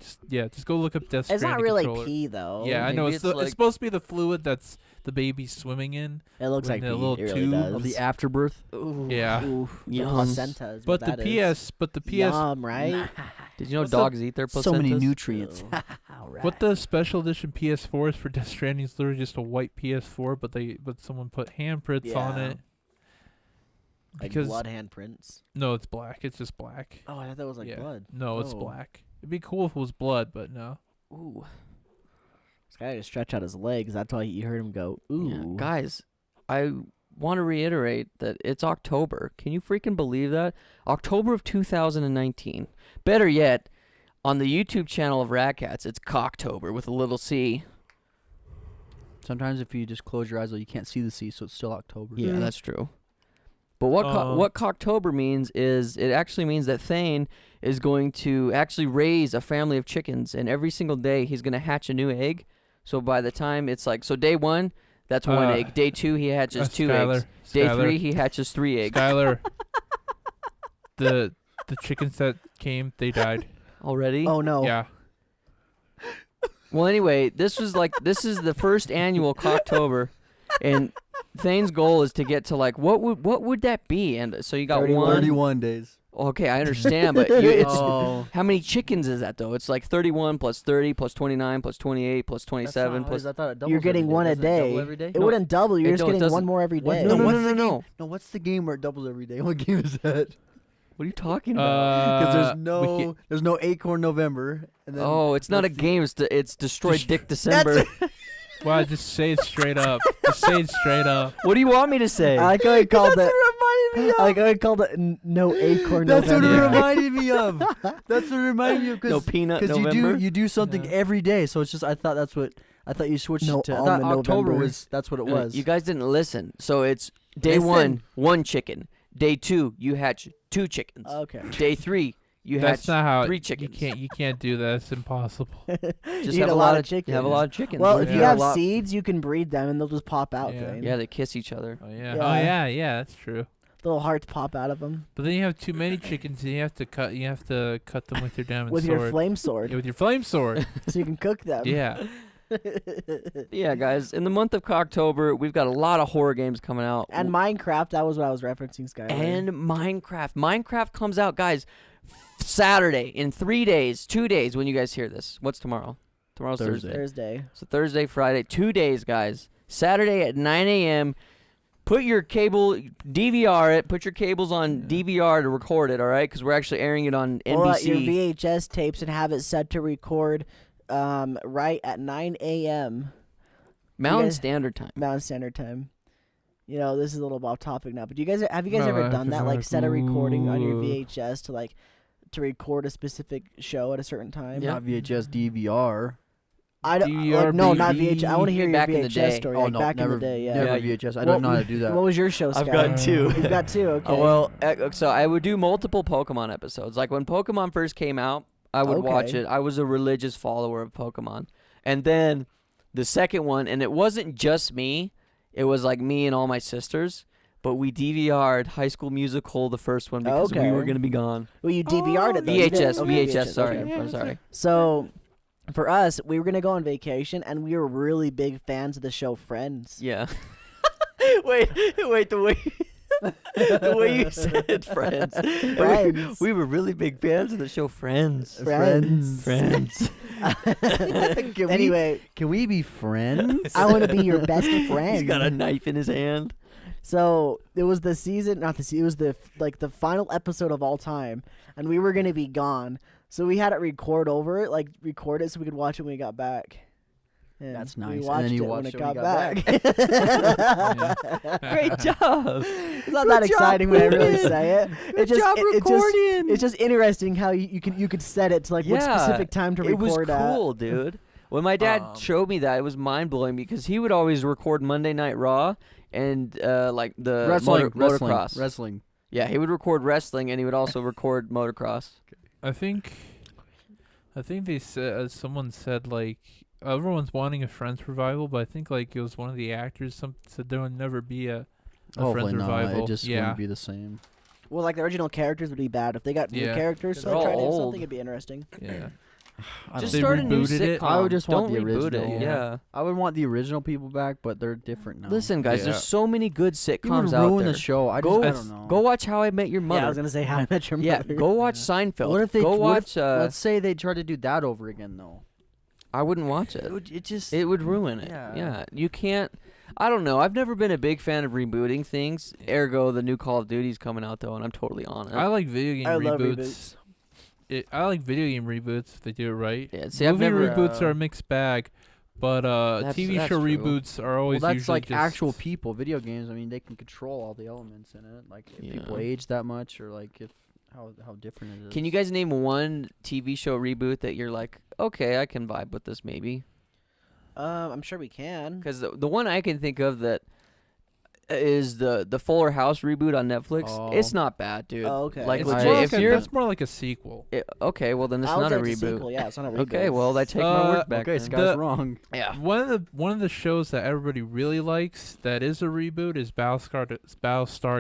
Just go look up Death It's Stranding not really controller. pee though. Yeah, I know. Maybe It's, it's the, like- it's supposed to be the fluid that's the baby swimming in. It looks With like the pee. little It really tube does. of the afterbirth. Ooh, Yeah. ooh, the Yums. placenta is But what the that is. PS, Yum, right? Did you know What's the- dogs eat their placentas? So many nutrients. Ew. what the special edition PS4 is for Death Stranding is literally just a white PS4, but someone put handprints on Yeah. it. Like Because blood handprints. no, it's black. It's just black. Oh, I thought that was like Yeah. blood. No, it's Oh. black. It'd be cool if it was blood, but no. Ooh. This guy had to stretch out his legs. That's why you heard him go, ooh. Yeah. Guys, I want to reiterate that it's October. Can you freaking believe that? October of 2019. Better yet, on the YouTube channel of Radkatz, it's Cocktober with a little C. Sometimes if you just close your eyes, though, you can't see the sea, so it's still October. Yeah, that's true. But what Cocktober means is it actually means that Thane is going to actually raise a family of chickens, and every single day he's going to hatch a new egg. So by the time it's like, so day 1, that's 1 egg. Day 2, he hatches 2 eggs. Day 3, he hatches 3 eggs. Skylar, the chickens that came, they died. Already? Oh, no. Yeah. Well, anyway, this is the first annual Cocktober, and Thane's goal is to get to like what would that be? And so you got 31. 31 days. Okay, I understand, but it's Oh. how many chickens is that though? It's like 31 plus 30 plus 29 plus 28 plus 27 plus. I thought it doubles You're getting every day. one a Doesn't it double day. every day? It wouldn't double. You're it just don't- getting doesn't- one more every What? day. No, what's no, the no. game? No, what's the game where it doubles every day? What game is that? What are you talking about? Because we there's no Acorn November. And then Oh, it's not a what's the- game. It's Destroy Just- Dick December. Well, just say it straight up. Just say it straight up. What do you want me to say? I like how he called That's it. what it reminded me of. I like how he called it no acorn. That's what it November. reminded me of. That's what it reminded me of. No peanut November. you do something Yeah. every day, so it's just I thought you switched No it to. I thought almond October November. was that's what it was. You guys didn't listen. So it's day Listen. 1 chicken. Day 2, you hatch 2 chickens. Okay. Day 3, you That's hatch not how 3 chickens. You can't do that. It's impossible. Just You have need a lot of chickens. Have a lot of chickens. Well, if Yeah. you Yeah. have seeds, you can breed them, and they'll just pop out. Yeah. Thing. Yeah, they kiss each other. Oh yeah. Yeah. Oh yeah. That's true. Little hearts pop out of them But then you have too many chickens, and you have to cut. You have to cut them with your diamond with sword. your flame sword, Yeah, with your flame sword. so you can cook them. Yeah. Yeah, guys. In the month of October, we've got a lot of horror games coming out. And Minecraft, that was what I was referencing, Skylar. And Minecraft. Minecraft comes out, guys, Saturday in 3 days, 2 days when you guys hear this. What's tomorrow? Tomorrow's Thursday. Thursday. So Thursday, Friday, 2 days, guys. Saturday at 9 a.m. Put your cable, DVR it. Put your cables on DVR to record it, all right? Because we're actually airing it on NBC. Pull out your VHS tapes and have it set to record right at 9 a.m. Mountain guys- Standard Time. Mountain Standard Time. You know, this is a little off topic now, but have you guys ever done that? Like, set a recording on your VHS to record a specific show at a certain time? Yeah. Not VHS, DVR. I don't. DVR, No, not BD. VHS. I want to hear your Back in the VHS day. story. Oh, Like no, back never, in the day, yeah. Never Yeah, VHS. I don't know how to do that. What was your show, I've Sky? got 2. You've got 2. Okay. Well, so I would do multiple Pokemon episodes. Like when Pokemon first came out, I would watch Okay. it. I was a religious follower of Pokemon. And then the second one, and it wasn't just me. It was like me and all my sisters. But we DVR'd High School Musical, the first one, because we Okay. were going to be gone. Well, you DVR'd it though. You didn't- VHS, okay, VHS, sorry. okay. I'm sorry. So, for us, we were gonna go on vacation, and we were really big fans of the show Friends. Yeah. wait, the way... the way you said Friends. Friends. We were really big fans of the show Friends. Friends. Friends. Anyway, Can we be friends? I want to be your best friend. He's got a knife in his hand. So it was the season, not the season. It was the final episode of all time, and we were gonna be gone. So we had it record over it, record it so we could watch it when we got back. And That's we nice. And watched then you it when watched it it when got you got back. Great job. It's not that exciting when I really say it. Good job recording. It's just interesting how you could set it to what Yeah, specific time to It was record at. cool, dude. When my dad showed me that, it was mind-blowing because he would always record Monday Night Raw and like the motocross. Wrestling. Yeah, he would record wrestling and he would also record motocross. I think they said someone said like everyone's wanting a Friends revival, but I think like it was one of the actors said there would never be a Hopefully Friends not. revival. It just yeah. wouldn't be the same. Well, like the original characters would be bad if they got new Yeah. characters. They're So all try to do old. something, it'd be interesting. Yeah. I Just They don't start a new rebooted it. sitcom. I would just want Don't the reboot original. it. Yeah. I would want the original people back, but they're different now. Listen, guys, Yeah. there's so many good you would sitcoms out ruin there. the show. I Go- don't know. Go watch How I Met Your Mother. Yeah, I was gonna say How I Met Your Yeah, Mother. go watch Seinfeld. What if they go what watch? if, let's say they try to do that over again, though. I wouldn't watch it. It just. It would ruin it. Yeah. Yeah. You can't. I don't know. I've never been a big fan of rebooting things. Ergo, the new Call of Duty's coming out though, and I'm totally on it. I like video game I reboots. love reboots. I like video game reboots if they do it right. Yeah, see, I've Movie never. reboots are a mixed bag, but that's TV show true. reboots are Well, always that's usually like just actual people. Video games. I mean, they can control all the elements in it. Like if people Yeah. age that much, or like if how different it is. Can you guys name one TV show reboot that you're like, okay, I can vibe with this maybe? I'm sure we can. Because the one I can think of that is the Fuller House reboot on Netflix. Oh. It's not bad, dude. Oh, okay. Like It's legit, more if like you're that's more like a sequel. okay, well then it's I would not say a it's reboot. sequel. Yeah, it's not a reboot. Okay, well I take my word back. Okay, then. Sky's wrong. Yeah. One of the shows that everybody really likes that is a reboot is Battlestar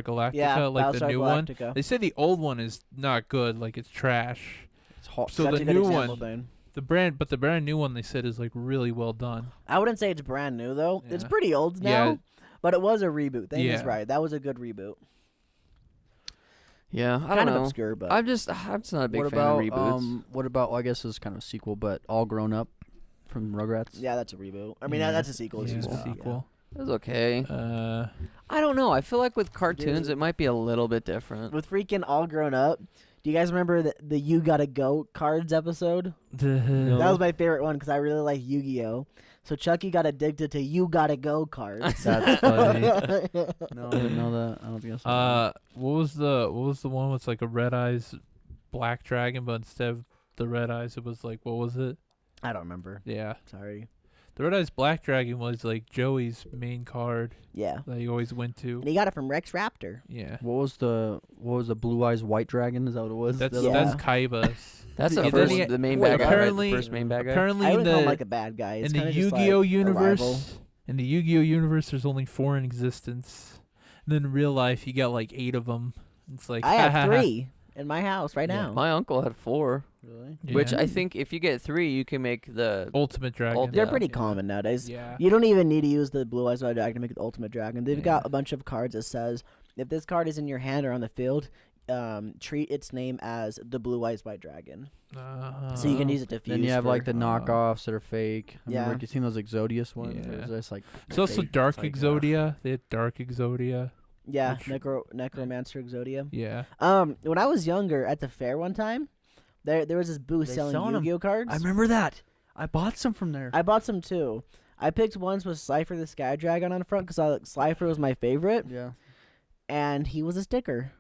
Galactica, Yeah, like the Battlestar new one. Galactica. They say the old one is not good, like it's trash. It's hot. So That's the a good new example, one, Thane. the brand new one they said is like really well done. I wouldn't say it's brand new though. It's Yeah. pretty old now, Yeah. but it was a reboot. Thane is Yeah. right. That was a good reboot. Yeah, I Kind don't of know. obscure, but I'm just not a big What fan about of reboots. what about? Well, I guess it's kind of a sequel, but All Grown Up from Rugrats. yeah, that's a reboot. I mean, Yeah. that's a sequel. Yeah, It's it's just- a sequel. It's okay. Uh, I don't know. I feel like with cartoons, Dude. it might be a little bit different. With freaking All Grown Up. Do you guys remember the You Gotta Go cards episode? No. That was my favorite one because I really like Yu-Gi-Oh. So Chucky got addicted to You Gotta Go cards. That's funny. No, I didn't know that. I don't think I saw that. what was the one with like a red eyes black dragon, but instead of the red eyes, it was like what was it? I don't remember. Yeah, Sorry. The Red Eyes Black Dragon was like Joey's main card Yeah. that he always went to. And he got it from Rex Raptor. Yeah. What was the Blue Eyes White Dragon? Is that what it was? That's Yeah. Kaiba's. That's Yeah, the then first, he- the main wait, bad guy, right? apparently- The first main bad guy. Apparently I in wouldn't call him the like a bad guy. It's in the kinda just Yu-Gi-Oh like a rival. universe, there's only 4 in existence. And then in real life, you got like 8 of them. It's like I have 3 in my house right Yeah. now. My uncle had 4, Really? which Yeah. I think if you get 3, you can make the. Ultimate Dragon. Ult- They're Yeah. pretty common nowadays. Yeah. You don't even need to use the Blue Eyes White Dragon to make it the Ultimate Dragon. They've Yeah. got a bunch of cards that says if this card is in your hand or on the field, treat its name as the Blue Eyes White Dragon. So you can use it to fuse. Then you have for- like the knockoffs that are fake. I remember Yeah. you seen those Exodius ones? Yeah. It's just like It's also fake. Dark It's like, Exodia. They had Dark Exodia. yeah, Which- Necromancer Exodia. Yeah. When I was younger at the fair one time, there was this booth They selling selling 'em. Yu-Gi-Oh cards. I remember that. I bought some from there. I bought some too. I picked ones with Slifer the Sky Dragon on the front because Slifer was my favorite, Yeah. and he was a sticker.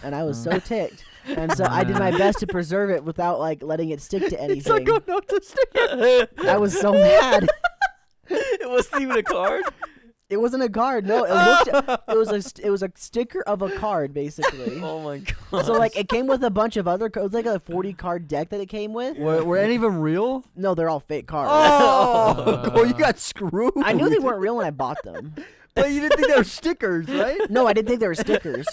And I was so ticked. And so I did my best to preserve it without like letting it stick to anything. no, to stick. I was so mad. It wasn't even a card. It wasn't a card. No, it was a sticker of a card basically. Oh my god. So like it came with a bunch of other cards. It was like a 40 card deck that it came with. Were any of them real? No, they're all fake cards. Oh, you got screwed. I knew they weren't real when I bought them. But you didn't think they were stickers, right? No, I didn't think they were stickers.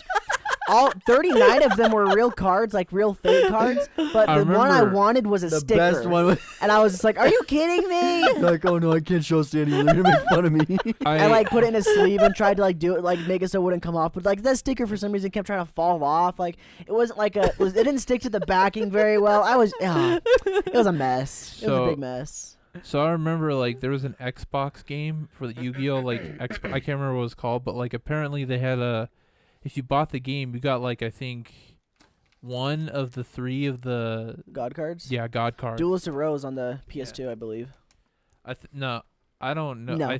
All 39 of them were real cards, like real fake cards. But I the one I remember wanted was a The sticker. best one was And I was just like, "Are you kidding me?" like, oh no, I can't show Sandy. They're gonna make fun of me. I like put it in a sleeve and tried to like do it, like make it so it wouldn't come off. But like that sticker for some reason kept trying to fall off. Like it wasn't like it didn't stick to the backing very well. It was a mess. It was a So- big mess. So I remember like there was an Xbox game for the Yu-Gi-Oh like I can't remember what it was called, but like apparently they had if you bought the game, you got like I think 1 of the 3 of the God cards. God card. Duelist of Rose on the PS2, I believe. No, I don't know. No.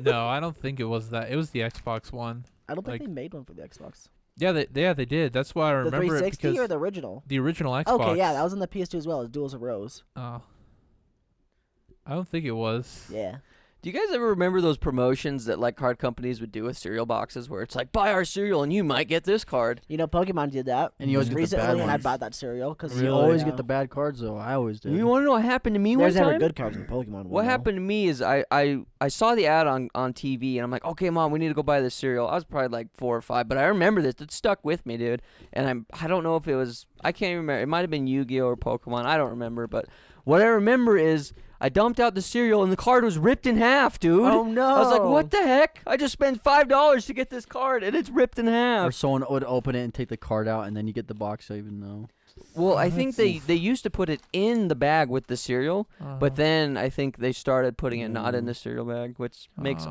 No, I don't think it was that. It was the Xbox one. I don't think Like- they made one for the Xbox. Yeah, they did. That's why I The remember it 360 because or the original? the original Xbox. Okay, yeah, that was on the PS2 as well as Duels of Rose. Oh. I don't think it was. Yeah. Do you guys ever remember those promotions that like card companies would do with cereal boxes where it's like buy our cereal and you might get this card? You know, Pokemon did that. And you always get the recently, bad and I ones. bought that cereal because You always get the bad cards, though. I always did. You want to know what happened to me There's one never time? good cards in the Pokemon one. What though. happened to me is I saw the ad on TV and I'm like, okay, Mom, we need to go buy this cereal. I was probably like 4 or 5, but I remember this. It stuck with me, dude. And I don't know if it was, I can't even remember. It might have been Yu-Gi-Oh or Pokemon. I don't remember, but what I remember is I dumped out the cereal and the card was ripped in half, dude. Oh no! I was like, what the heck? I just spent $5 to get this card and it's ripped in Or half. someone would open it and take the card out, and then you get the box, even though. Well, I think they used to put it in the bag with the cereal, but then I think they started putting it not in the cereal bag, which makes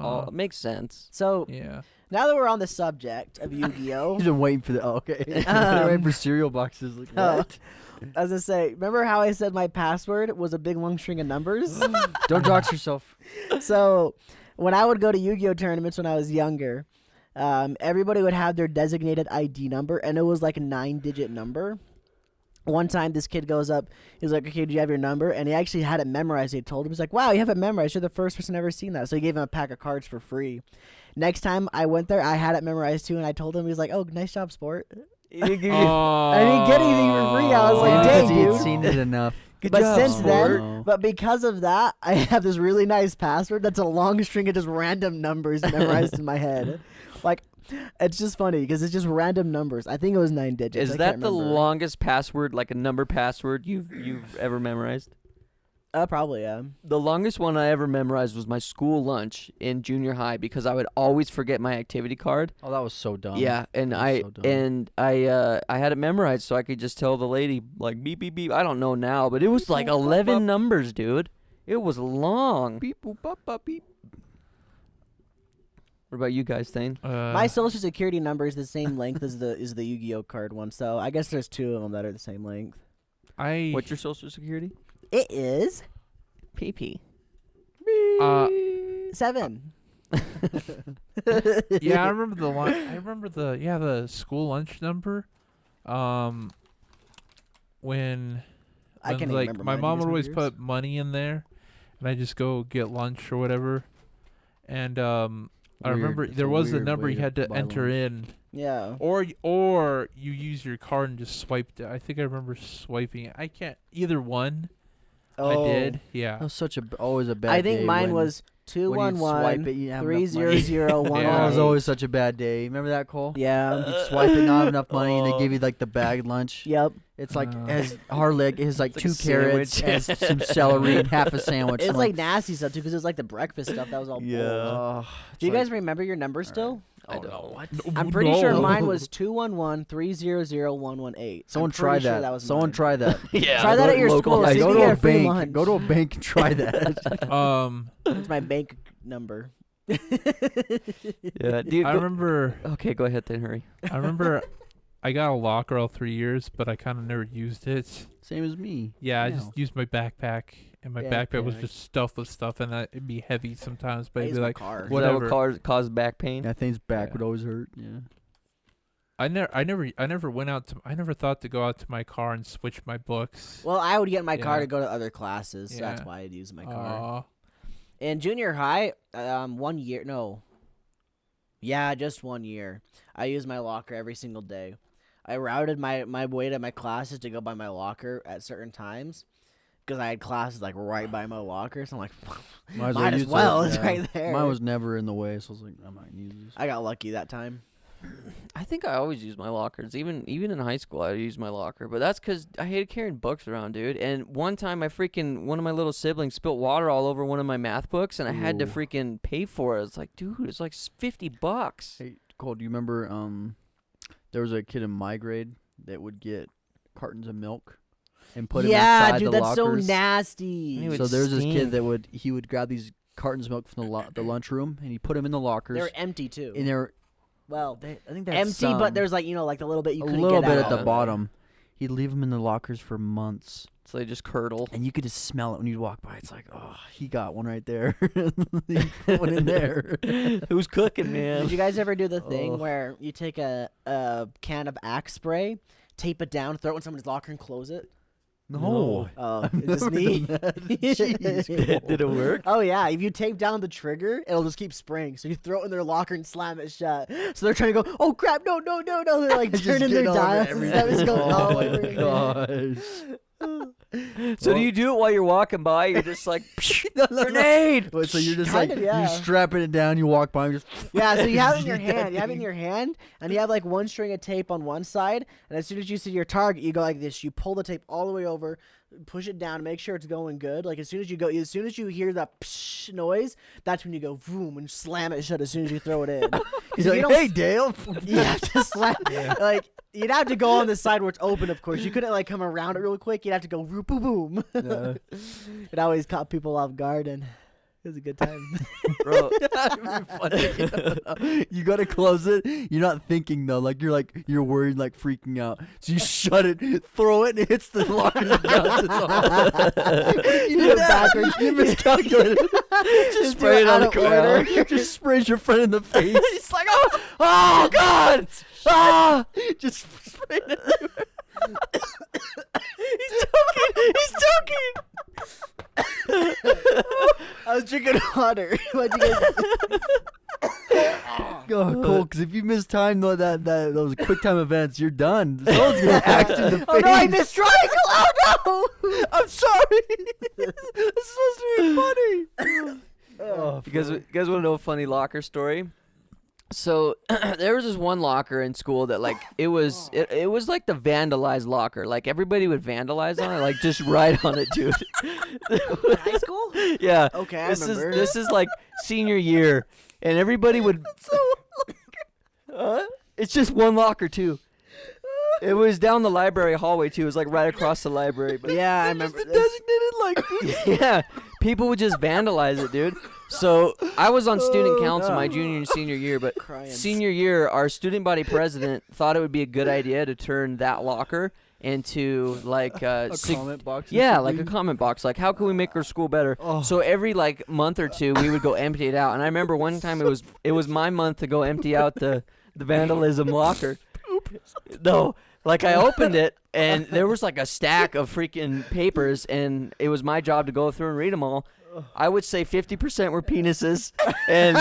sense. So Yeah. now that we're on the subject of Yu-Gi-Oh, He's been waiting for the. Oh, okay. Um, waiting for cereal boxes. Like, Oh. what? as I say, remember how I said my password was a big long string of numbers? Don't dox yourself. So when I would go to Yu-Gi-Oh tournaments when I was younger, everybody would have their designated ID number, and it was like a 9-digit number. One time, this kid goes up. He was like, "Okay, do you have your number?" And he actually had it memorized. He told him, "He's like, wow, you have it memorized. You're the first person ever seen that." So he gave him a pack of cards for free. Next time I went there, I had it memorized too, and I told him, he was like, "Oh, nice job, sport." He didn't give you- I didn't get anything for free. I was like, because "Dang, he had dude." seen it enough. Good But job, since then, sport. but because of that, I have this really nice password that's a long string of just random numbers memorized in my head. Like, it's just funny because it's just random numbers. I think it was 9 digits. Is I that can't the remember. longest password, like a number password you've ever memorized? Probably, yeah. The longest one I ever memorized was my school lunch in junior high because I would always forget my activity card. Oh, that was so dumb. Yeah, and That's I so dumb. and I had it memorized so I could just tell the lady like beep beep beep. I don't know now, but it was like 11 numbers, dude. It was long. Beep boop bop bop beep. What about you guys, Thane? My social security number is the same length as the Yu-Gi-Oh card one, so I guess there's 2 of them that are the same length. What's your social security? It is PP. 7. Yeah, I remember the line. I remember the school lunch number. When I can't even like remember my mine. Do mom you would guys always remember yours? put money in there, and I just go get lunch or whatever. And I Weird. remember It's there a was a weird number way you to had to buy enter lunch. in, Yeah. or you use your card and just swiped it. I think I remember swiping it. I can't either one. Oh. I did. Yeah. That was always a bad I think day mine when- was when you swipe it, you have enough money. 211-300-118. Oh, it was always such a bad day. Remember that, Cole? Yeah. You'd swipe it, not have enough money, and they give you like the bag lunch. Yep. It's like as hard leg is like It's like 2 a carrots, sandwich. has some celery, and half a sandwich. It's I'm like nasty stuff too, because it was like the breakfast stuff that was all. Yeah. bold. Do you guys remember your number still? I don't know. What? I'm pretty sure No. mine was 211-300-118. Someone I'm try pretty sure that. that was Someone mine. try that. Yeah. Try that at your school. localize See if Go you to get a a free bank. lunch. Go to a bank and try that. That's my bank number. Yeah, dude. I remember. Okay, go ahead then, hurry. I remember. I got a locker all 3 years, but I kind of never used it. Same as me. Yeah, I Yeah. just used my backpack, and my backpack was Backpack. just stuffed with stuff, and it'd be heavy sometimes. But I it'd use be my like, car. Is Whatever. that what caused back pain? That thing's back Yeah. would always hurt. Yeah. I never went out to. I never thought to go out to my car and switch my books. Well, I would get in my car Yeah. to go to other classes, so that's Yeah. why I'd use my car. Aw. In junior high, 1 year, no. Yeah, just 1 year. I used my locker every single day. I routed my way to my classes to go by my locker at certain times because I had classes like right by my locker. So I'm like, might as use well. it, It's yeah. right there. Mine was never in the way, so I was like, I'm not gonna use this. I got lucky that time. I think I always use my lockers. Even in high school, I used my locker. But that's because I hated carrying books around, dude. And one time, one of my little siblings spilled water all over one of my math books, and I had to Ooh. freaking pay for it. It's like, dude, it's like $50. Hey, Cole, do you remember? There was a kid in my grade that would get cartons of milk and put them Yeah, inside dude, the that's lockers. so nasty. He would So there's this stink. kid that would grab these cartons of milk from the lunchroom and he put them in the lockers. They're empty too. and they're Well, I think that's empty, but there's like like the little bit you a couldn't little get bit out at the of. bottom. He'd leave them in the lockers for months, So they just curdle. and you could just smell it when you'd walk by. It's like, oh, he got one right there. He put one in there. Who's cooking, man? Did you guys ever do the thing Ugh. where you take a can of Axe spray, tape it down, throw it in somebody's locker, and close it? No. Oh, I've it's just never me. done that. Jeez, Did it work? Oh yeah, if you tape down the trigger, it'll just keep spraying. So you throw it in their locker and slam it shut. So they're trying to go, oh crap, no. They're like Just turning their getting all over dials. everything. That was going all Oh over. my again. gosh. So do you do it while you're walking by? You're just like, No. grenade! Wait, so you're just Kind like of, yeah. you're strapping it down. You walk by and just Yeah, so you have it in your Shoot that hand. You have it in thing. your hand, and you have like one string of tape on one side. And as soon as you see your target, you go like this. You pull the tape all the way over, push it down, make sure it's going good. Like as soon as you hear that psh noise, that's when you go boom and slam it shut. As soon as you throw it in, He's if like, you don't hey, Dale. you have to slam. Like you'd have to go on the side where it's open. Of course, you couldn't like come around it real quick. You'd have to go boom, boom. Yeah. It always caught people off guard, and it was a good time. Bro, You gotta close it. You're not thinking though. Like you're worried, like freaking out. So you shut it, throw it, and it hits the locker. And bounces off. You did that. Backwards. You miscalculated. Just spray it on the ground. Just sprays your friend in the face. it's like, oh God! Ah! Just spray it. He's joking! I was drinking water. What'd you guys? Oh, cool. Because if you miss time, though, those quick time events, you're done. Someone's gonna axe you in the face. Oh no, I missed triangle. Oh no! I'm sorry. It's supposed to be funny. You guys want to know a funny locker story? So there was this one locker in school that like it was like the vandalized locker. Like everybody would vandalize on it, like just write on it, dude. In high school? Yeah. Okay, I This remember. is like senior year, and everybody would. It's just one locker too. It was down the library hallway too. It was like right across the library. But Yeah, I remember. Just This. designated like. yeah, people would just vandalize it, dude. So I was on student council my junior and senior year, but Crying. senior year, our student body president thought it would be a good idea to turn that locker into like A comment box. or yeah, like a something. comment box. Like, how can we make our school better? Oh. So every like month or two, we would go empty it out. And I remember one time it was my month to go empty out the vandalism locker. No, Like I opened it and there was like a stack of freaking papers, and it was my job to go through and read them all. I would say 50% were penises, and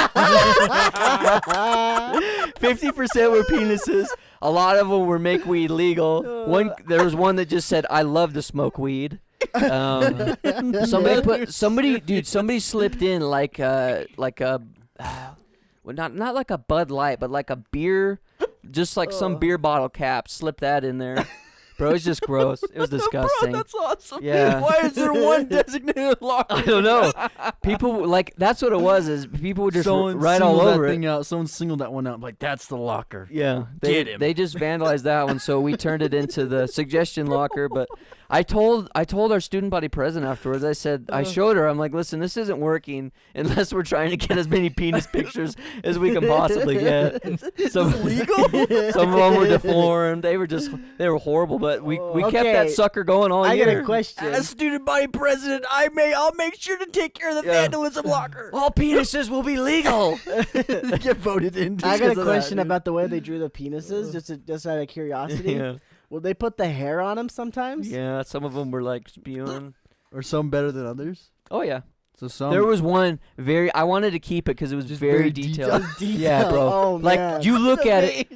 50% were penises. A lot of them were make weed legal. There was one that just said, "I love to smoke weed." Somebody slipped in like a well, not like a Bud Light, but like a beer, just like some beer bottle cap. Slipped that in there. Bro, it was just gross. It was disgusting. Bro, that's awesome. Yeah. Why is there one designated locker? I don't know. People like that's what it was. Is people would just Someone write all singled over that it. thing out. Someone singled that one out. Like that's the locker. Yeah, Get him. They just vandalized that one, so we turned it into the suggestion locker. But I told our student body president afterwards. I said I showed her. I'm like, listen, this isn't working unless we're trying to get as many penis pictures as we can possibly get. Some legal? Some of them were deformed. They were horrible. But we kept that sucker going all I year. got a question. As student body president, I'll make sure to take care of the vandalism locker. All penises will be legal. They get voted in. I got a question about the way they drew the penises, just out of curiosity. Yeah. Will they put the hair on them sometimes? Yeah, some of them were like spewing. Or some better than others. Oh yeah. So some. There was one I wanted to keep it because it was Just very very detailed. Detail. Yeah, bro. Oh, Like man. you look at it.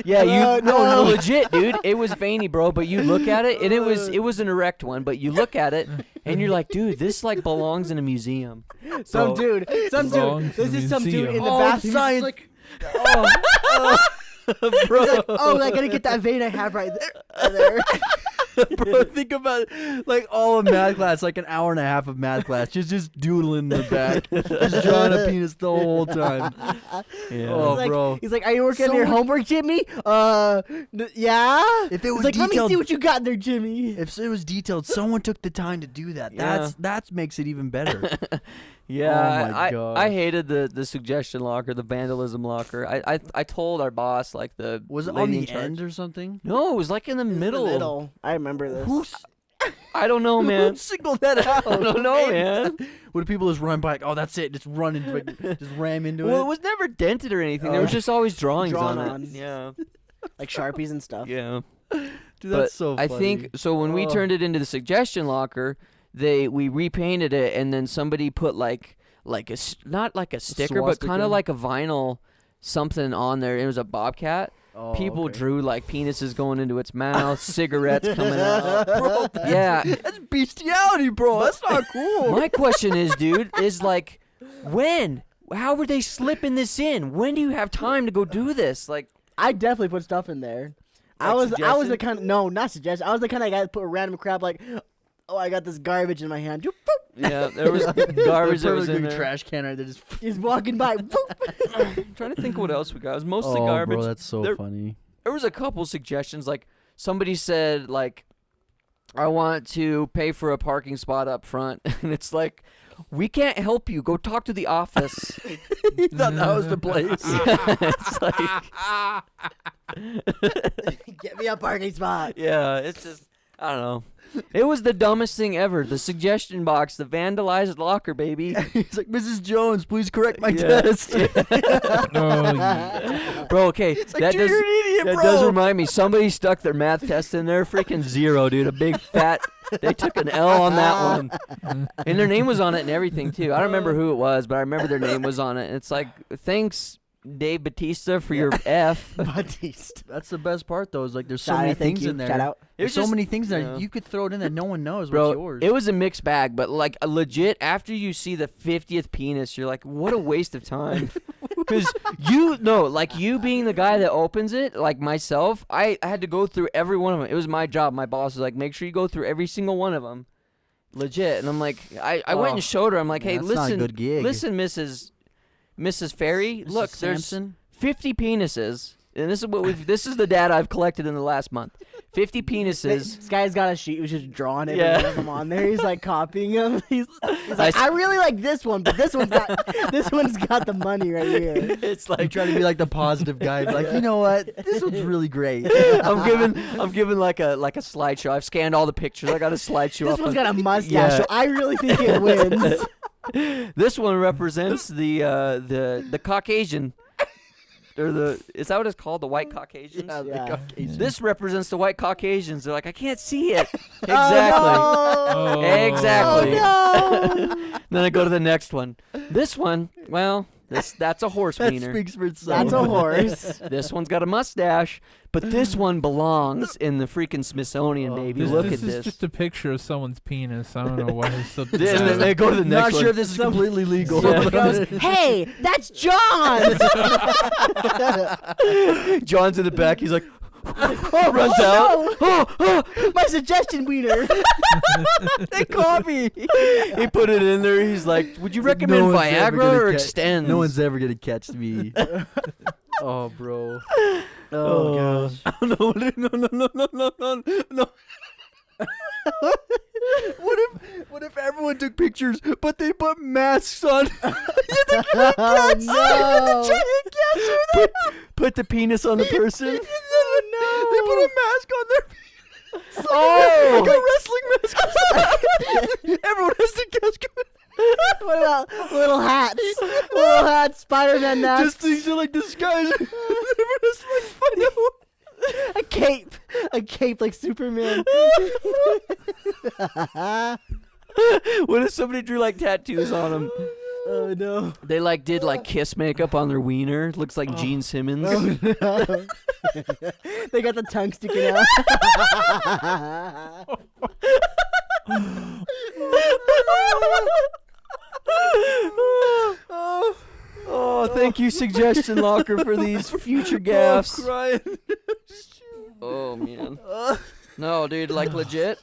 Yeah, you no, legit, dude. It was veiny, bro. But you look at it, and it was an erect one. But you look at it, and you're like, dude, this like belongs in a museum. Some Bro. dude. Belongs This in a is some dude museum. in the Oh, bathroom. science. Like, Bro, he's like, oh, I gotta get that vein I have right there. Bro, think about it, like all of math class, like an hour and a half of math class, just doodling in the back, just drawing a penis the whole time. yeah. Oh, He's like, bro. He's like, are you working on your homework, Jimmy? Yeah. If it was He's like, let me detailed, see what you got there, Jimmy. if it was detailed, someone took the time to do that. Yeah. That makes it even better. Yeah, Oh my I gosh. hated the suggestion locker, the vandalism locker. I told our boss, like the Was it on lady in the charge- end or something? No, it was like in the middle. Middle. I remember this. I don't know, man. Who singled that out? I don't know, man. Would people just run by? Like, oh, that's it. Just run into it. Just ram into Well, it. it was never dented or anything. There was just always drawings Drawn on on. it. Yeah, Like Sharpies and stuff. yeah. Dude, But that's so funny. I think so. When we Oh. turned it into the suggestion locker, we repainted it, and then somebody put not like a sticker, but kind swastika? of like a vinyl something on there. It was a bobcat. Oh, People okay. drew like penises going into its mouth, cigarettes coming out. Bro, Yeah. that's bestiality, bro. That's not cool. My question is, dude, is like, when? How were they slipping this in? When do you have time to go do this? Like, I definitely put stuff in there. I Like was the suggestion? kind of no, not suggestion. I was the kind of guy that put random crap like, oh, I got this garbage in my hand. Boop. yeah, there was garbage that was in there. trash can right there. Just He's walking by. Boop. I'm trying to think what else we got. It was mostly oh, garbage. bro, that's so There- funny. There was a couple suggestions. Like somebody said, like, I want to pay for a parking spot up front, and it's like, we can't help you. Go talk to the office. He thought that was the place. It's like, Get me a parking spot. yeah, it's just, I don't know. It was the dumbest thing ever. The suggestion box, the vandalized locker, baby. He's like, Mrs. Jones, please correct my Yeah. test. Oh, yeah. Bro, okay, It's like, that dude, does you're an idiot, that bro. does remind me. Somebody stuck their math test in there, freaking 0, dude. A big fat. They took an L on that one, and their name was on it and everything too. I don't remember who it was, but I remember their name was on it. And it's like, thanks, Dave Batista, for your F. Batiste. That's the best part, though. Is like there's so Shout many out, thank things you. in there. Shout out. It was There's so just- many things there. yeah. You could throw it in that no one knows Bro, what's yours. it was a mixed bag, but like a legit, after you see the 50th penis, you're like, what a waste of time. Because you being the guy that opens it, like myself, I had to go through every one of them. It was my job. My boss was like, make sure you go through every single one of them. Legit. And I'm like, I went Oh, and showed her. I'm like, hey, that's not a listen, good gig. listen, Mrs. Ferry, look, there's Sampson? 50 penises. And this is the data I've collected in the last month. 50 penises. This guy's got a sheet. He was just drawing every Yeah. one of them on there. He's like copying them. He's I like, s- I really like this one, but this one's got the money right here. It's You like try to be like the positive guy, but like, you know what? This one's really great. I'm giving like a slideshow. I've scanned all the pictures. I got a slideshow This up. one's on- got a mustache, Yeah. so I really think it wins. This one represents the Caucasian. is that what it's called? The white Caucasians? Yeah, the Yeah. Caucasians. This represents the white Caucasians. They're like, I can't see it. Exactly. Oh, Oh. Exactly. no. Then I go to the next one. This one, well, that's a horse That wiener. speaks for itself. That's a horse. This one's got a mustache, but this one belongs in the freaking Smithsonian, Oh, baby. This, Look this at is this. just a picture of someone's penis. I don't know why he's so. And then they go to the next Not one. sure if this is completely legal. Yeah. He goes, hey, that's John. John's in the back. He's like, runs out. No. My suggestion wiener. They caught me. He put it in there. He's like, would you recommend No one's ever Viagra gonna or ca- Extend? No one's ever gonna catch me. Oh, bro. Oh, gosh. No. What if everyone took pictures, but they put masks on? Oh, no. Put the penis on the person. They put a mask on their penis. Oh. Like a wrestling mask. Everyone has to catch. What about little hats? Little hats, Spider-Man masks. Just things to like disguise. Everyone has to like find out. A cape like Superman. What if somebody drew like tattoos on them? Oh no. They like did like kiss makeup on their wiener. Looks like Gene Simmons. Oh, no. They got the tongue sticking out. Oh, thank you, Suggestion Locker, for these future gaffes. I'm crying. Oh man. No, dude, like legit.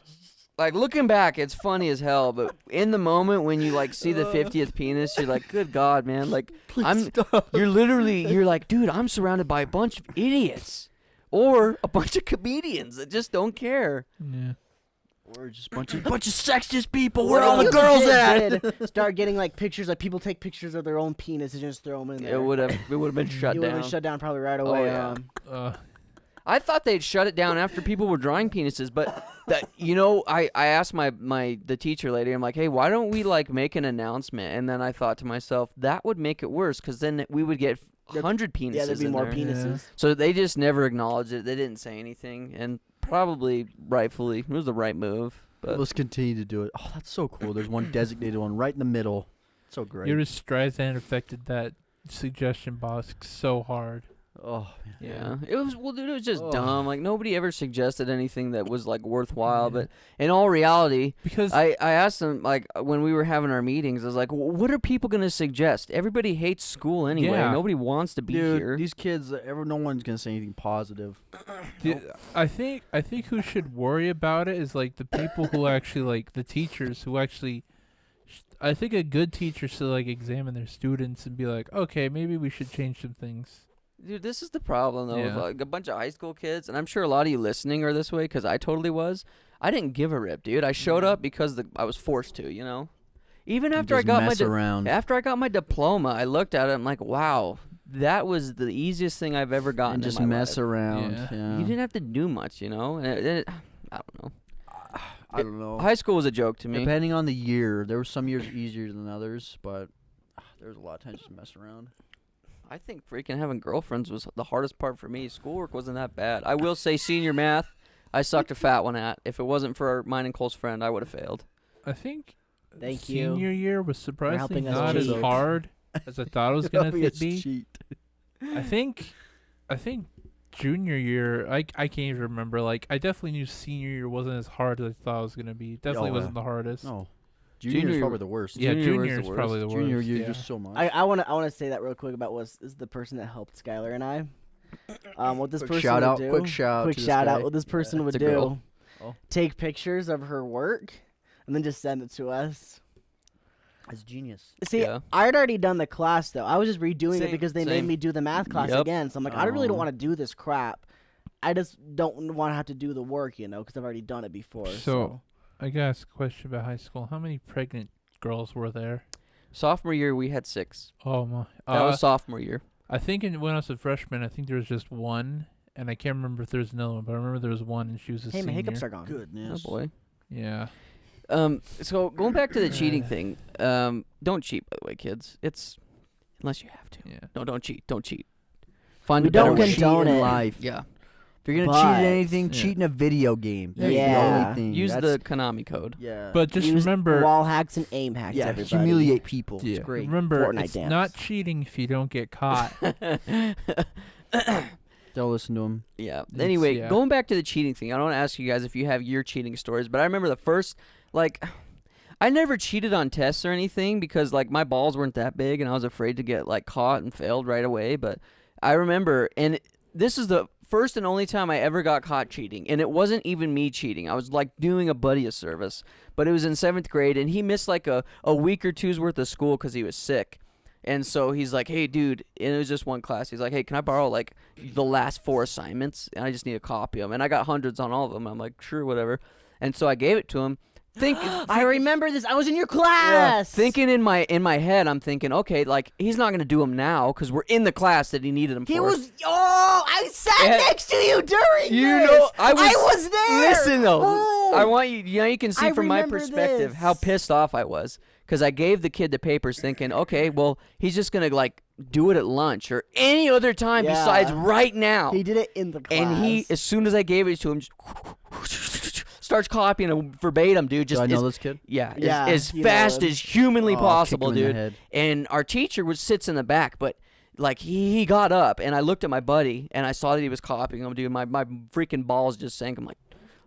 Like looking back, it's funny as hell, but in the moment when you like see the 50th penis, you're like, "Good God, man!" Like you're like, "Dude, I'm surrounded by a bunch of idiots, or a bunch of comedians that just don't care." Yeah. We're just bunch of sexist people. Where Where all the girls at? Start getting like pictures, like people take pictures of their own penis and just throw them in there. It would have been shut You would have down. been shut down probably right away. yeah. I thought they'd shut it down after people were drawing penises, but that I asked the teacher lady, I'm like, hey, why don't we like make an announcement? And then I thought to myself, that would make it worse because then we would get 100 penises. Yeah, there'd be in more there. penises. So they just never acknowledged it. They didn't say anything, and probably rightfully it was the right move. But Let's continue to do it. Oh, that's so cool. There's one designated one right in the middle. So great. Yours Streisand affected that suggestion box so hard. Oh, yeah, it was dude, it was just Oh. dumb. Like nobody ever suggested anything that was like worthwhile. But in all reality, Because I asked them, like, when we were having our meetings, I was like, what are people going to suggest? Everybody hates school anyway. Yeah. Nobody wants to be dude, here. these kids, no one's gonna say anything positive. I think who should worry about it is like the people who actually like the teachers who actually. I think a good teacher should like examine their students and be like, okay, maybe we should change some things. Dude, this is the problem, though, with Yeah. like, a bunch of high school kids, and I'm sure a lot of you listening are this way, because I totally was. I didn't give a rip, dude. I showed up because I was forced to, Even after I got after I got my diploma, I looked at it, I'm like, wow, that was the easiest thing I've ever gotten And in just my mess life. around. Yeah. Yeah. You didn't have to do much, And I don't know. I don't know. High school was a joke to me. Depending on the year, there were some years easier than others, but there was a lot of times just mess around. I think freaking having girlfriends was the hardest part for me. Schoolwork wasn't that bad. I will say senior math, I sucked a fat one at. If it wasn't for mine and Cole's friend, I would have failed. I think Thank you. senior year was surprisingly helping us not as cheat. hard as I thought it was gonna Helping us be. cheat. I think junior year, I can't even remember. Like I definitely knew senior year wasn't as hard as I thought it was gonna be. Definitely Oh, wasn't the hardest. No. Junior is probably the worst. Yeah, Junior was junior the is worst. probably the worst. Junior year yeah. just so much. I want to say that real quick about is the person that helped Skylar and I. What this Quick person shout would out, do. quick shout Quick to this shout guy. out. What this person would it's a girl. do. Oh. Take pictures of her work and then just send it to us. That's genius. See, Yeah. I had already done the class though. I was just redoing it Same, because they made same. me do the math class Yep. again. So I'm like, I really don't Oh. want to do this crap. I just don't want to have to do the work, because I've already done it before. So, I got a question about high school. How many pregnant girls were there? Sophomore year, we had 6. Oh my! That was sophomore year. I think when I was a freshman, I think there was just one, and I can't remember if there was another one, but I remember there was one, and she was a hey, senior. my hiccups are gone. Goodness. Oh, boy. Yeah. So going back to the cheating thing, don't cheat, by the way, kids. It's unless you have to. Yeah. No, don't cheat. Don't cheat. Find We a better don't way. condone cheat in it. life. Yeah. If you're gonna cheat at But- anything, Yeah. cheat in a video game. That's Yeah. the only thing. Use That's- the Konami code. yeah. But just Use remember, wall hacks and aim hacks. yeah, everybody. humiliate people. yeah, It's great. remember, Fortnite it's dance. not cheating if you don't get caught. Don't listen to them. Yeah. It's- Anyway, yeah. going back to the cheating thing, I don't want to ask you guys if you have your cheating stories, but I remember the first, like, I never cheated on tests or anything because, like, my balls weren't that big and I was afraid to get, like, caught and failed right away. But I remember, and this is the first and only time I ever got caught cheating, and it wasn't even me cheating. I was, like, doing a buddy a service, but it was in 7th grade, and he missed, like, a week or two's worth of school because he was sick. And so he's like, hey, dude, and it was just one class. He's like, hey, can I borrow, like, the last 4 assignments? And I just need a copy of them. And I got hundreds on all of them. I'm like, sure, whatever. And so I gave it to him. I remember this. I was in your class. Thinking in my head, I'm thinking, okay, like, he's not going to do them now because we're in the class that he needed them for. He was. Oh, I sat And- next to you during You this. know, I was there. Listen, though. Oh. I want you, you can see I from my remember perspective this. how pissed off I was. Because I gave the kid the papers thinking, okay, well, he's just going to, like, do it at lunch or any other time Yeah. besides right now. He did it in the class. And he, as soon as I gave it to him, just starts copying him verbatim, dude. Do Just I know as, this kid? Yeah, as you know fast him. as humanly Oh, possible, kick him in the dude. head. And our teacher sits in the back, but like he got up, and I looked at my buddy, and I saw that he was copying him, dude. My freaking balls just sank. I'm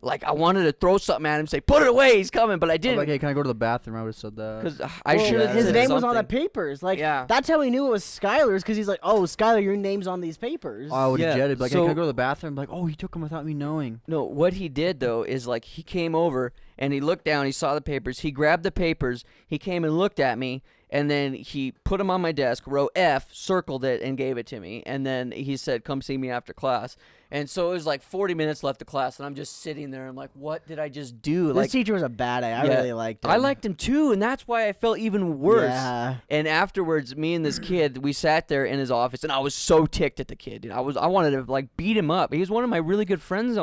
like I wanted to throw something at him, say, "Put it away, he's coming," but I I'm didn't. like, hey, can I go to the bathroom? I would have said that. Because I Well, should have. His said name was on the something. papers. Like, Yeah. that's how he knew it was Skylar's, because he's like, oh, Skylar, your name's on these papers. I would have Yeah, jetted. Like, hey, so- can I go to the bathroom? Like, oh, he took them without me knowing. No, what he did though is like he came over and he looked down. He saw the papers. He grabbed the papers. He came and looked at me, and then he put them on my desk, wrote F, circled it, and gave it to me. And then he said, "Come see me after class." And so it was like 40 minutes left of class, and I'm just sitting there. I'm like, "What did I just do?" This Like, teacher was a bad egg. I Yeah. really liked him. I liked him too, and that's why I felt even worse. Yeah. And afterwards, me and this kid, we sat there in his office, and I was so ticked at the kid. Dude. I wanted to like beat him up. He was one of my really good friends. I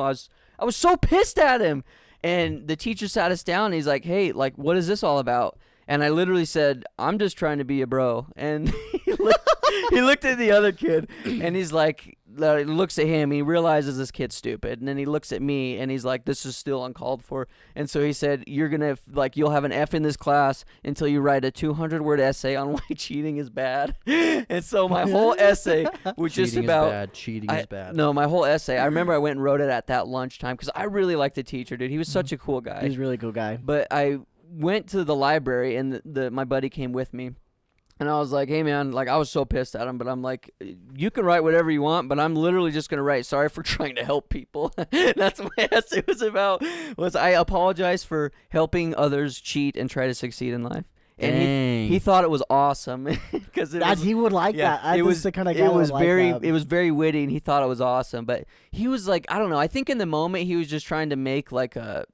was so pissed at him. And the teacher sat us down. And he's like, "Hey, like, what is this all about?" And I literally said, "I'm just trying to be a bro." And he looked at the other kid, and he's like, looks at him. He realizes this kid's stupid, and then he looks at me, and he's like, "This is still uncalled for." And so he said, "You're gonna you'll have an F in this class until you write a 200-word essay on why cheating is bad." And so my whole essay was just Cheating about is bad. Cheating is bad. No, my whole essay. I remember I went and wrote it at that lunchtime because I really liked the teacher, dude. He was such a cool guy. He's a really cool guy. But I went to the library, and my buddy came with me. And I was like, "Hey, man," like, I was so pissed at him, but I'm like, "You can write whatever you want, but I'm literally just going to write, sorry for trying to help people." That's what my essay was about, was I apologize for helping others cheat and try to succeed in life. And Dang. he thought it was awesome because He would like that. it was the kind of guy it was that would very like that. it was very witty, and he thought it was awesome. But he was like, I don't know. I think in the moment he was just trying to make a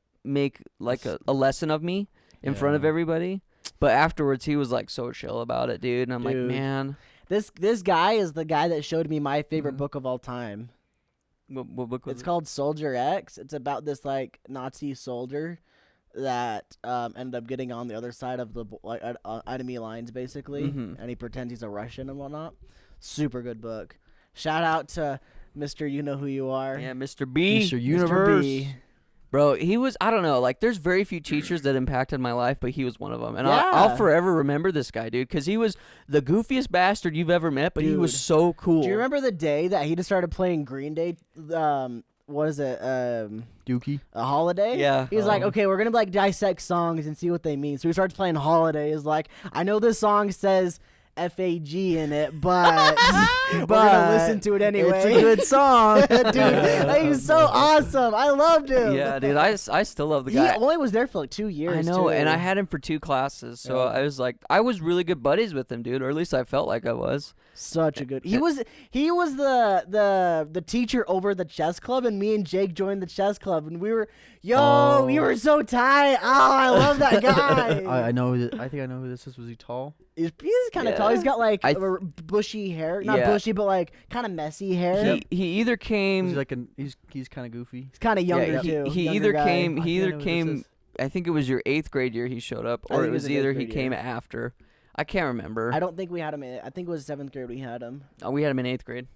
lesson of me in front of Yeah. everybody. But afterwards, he was like so chill about it, dude. And I'm like, Dude. man, This guy is the guy that showed me my favorite book of all time. what book was It's it? called Soldier X. It's about this like Nazi soldier that ended up getting on the other side of the enemy lines, basically, Mhm. and he pretends he's a Russian and whatnot. Super good book. Shout out to Mr. You Know Who You Are. Yeah, Mr. B. Mr. Mr. Universe. B. Bro, he was, I don't know, like, there's very few teachers that impacted my life, but he was one of them. And Yeah. I'll forever remember this guy, dude, because he was the goofiest bastard you've ever met, but he was Dude. so cool. Do you remember the day that he just started playing Green Day? What is it? Dookie. A Holiday? Yeah. He's like, okay, we're gonna like dissect songs and see what they mean. So he starts playing Holiday. He's like, I know this song says FAG in it, but we're gonna listen to it anyway. It's a good song. Dude, he was so awesome. I loved him. Yeah, dude, I still love the He guy. only was there for like 2 I years. know, too. and I had him for 2 classes, so Yeah. I was like, I was really good buddies with him, dude, or at least I felt like I was. such a good. He was the teacher over the chess club, and me and Jake joined the chess club, and we were we were so tight. Oh, I love that guy. I know. I think I know who this is. Was he tall? He's kind of Yeah. tall. He's got like I bushy hair, not Yeah. bushy, but like kind of messy hair. He either Is came, he like he's kind of goofy. He's kind of younger yeah, too. he younger either guy. came, I he think I either know who this came. is. I think it was your 8th grade year he showed up, I or think it it was was his either 8th he grade came year. after. I can't remember. I don't think we had him in. I think it was 7th grade we had him. We had him in 8th grade.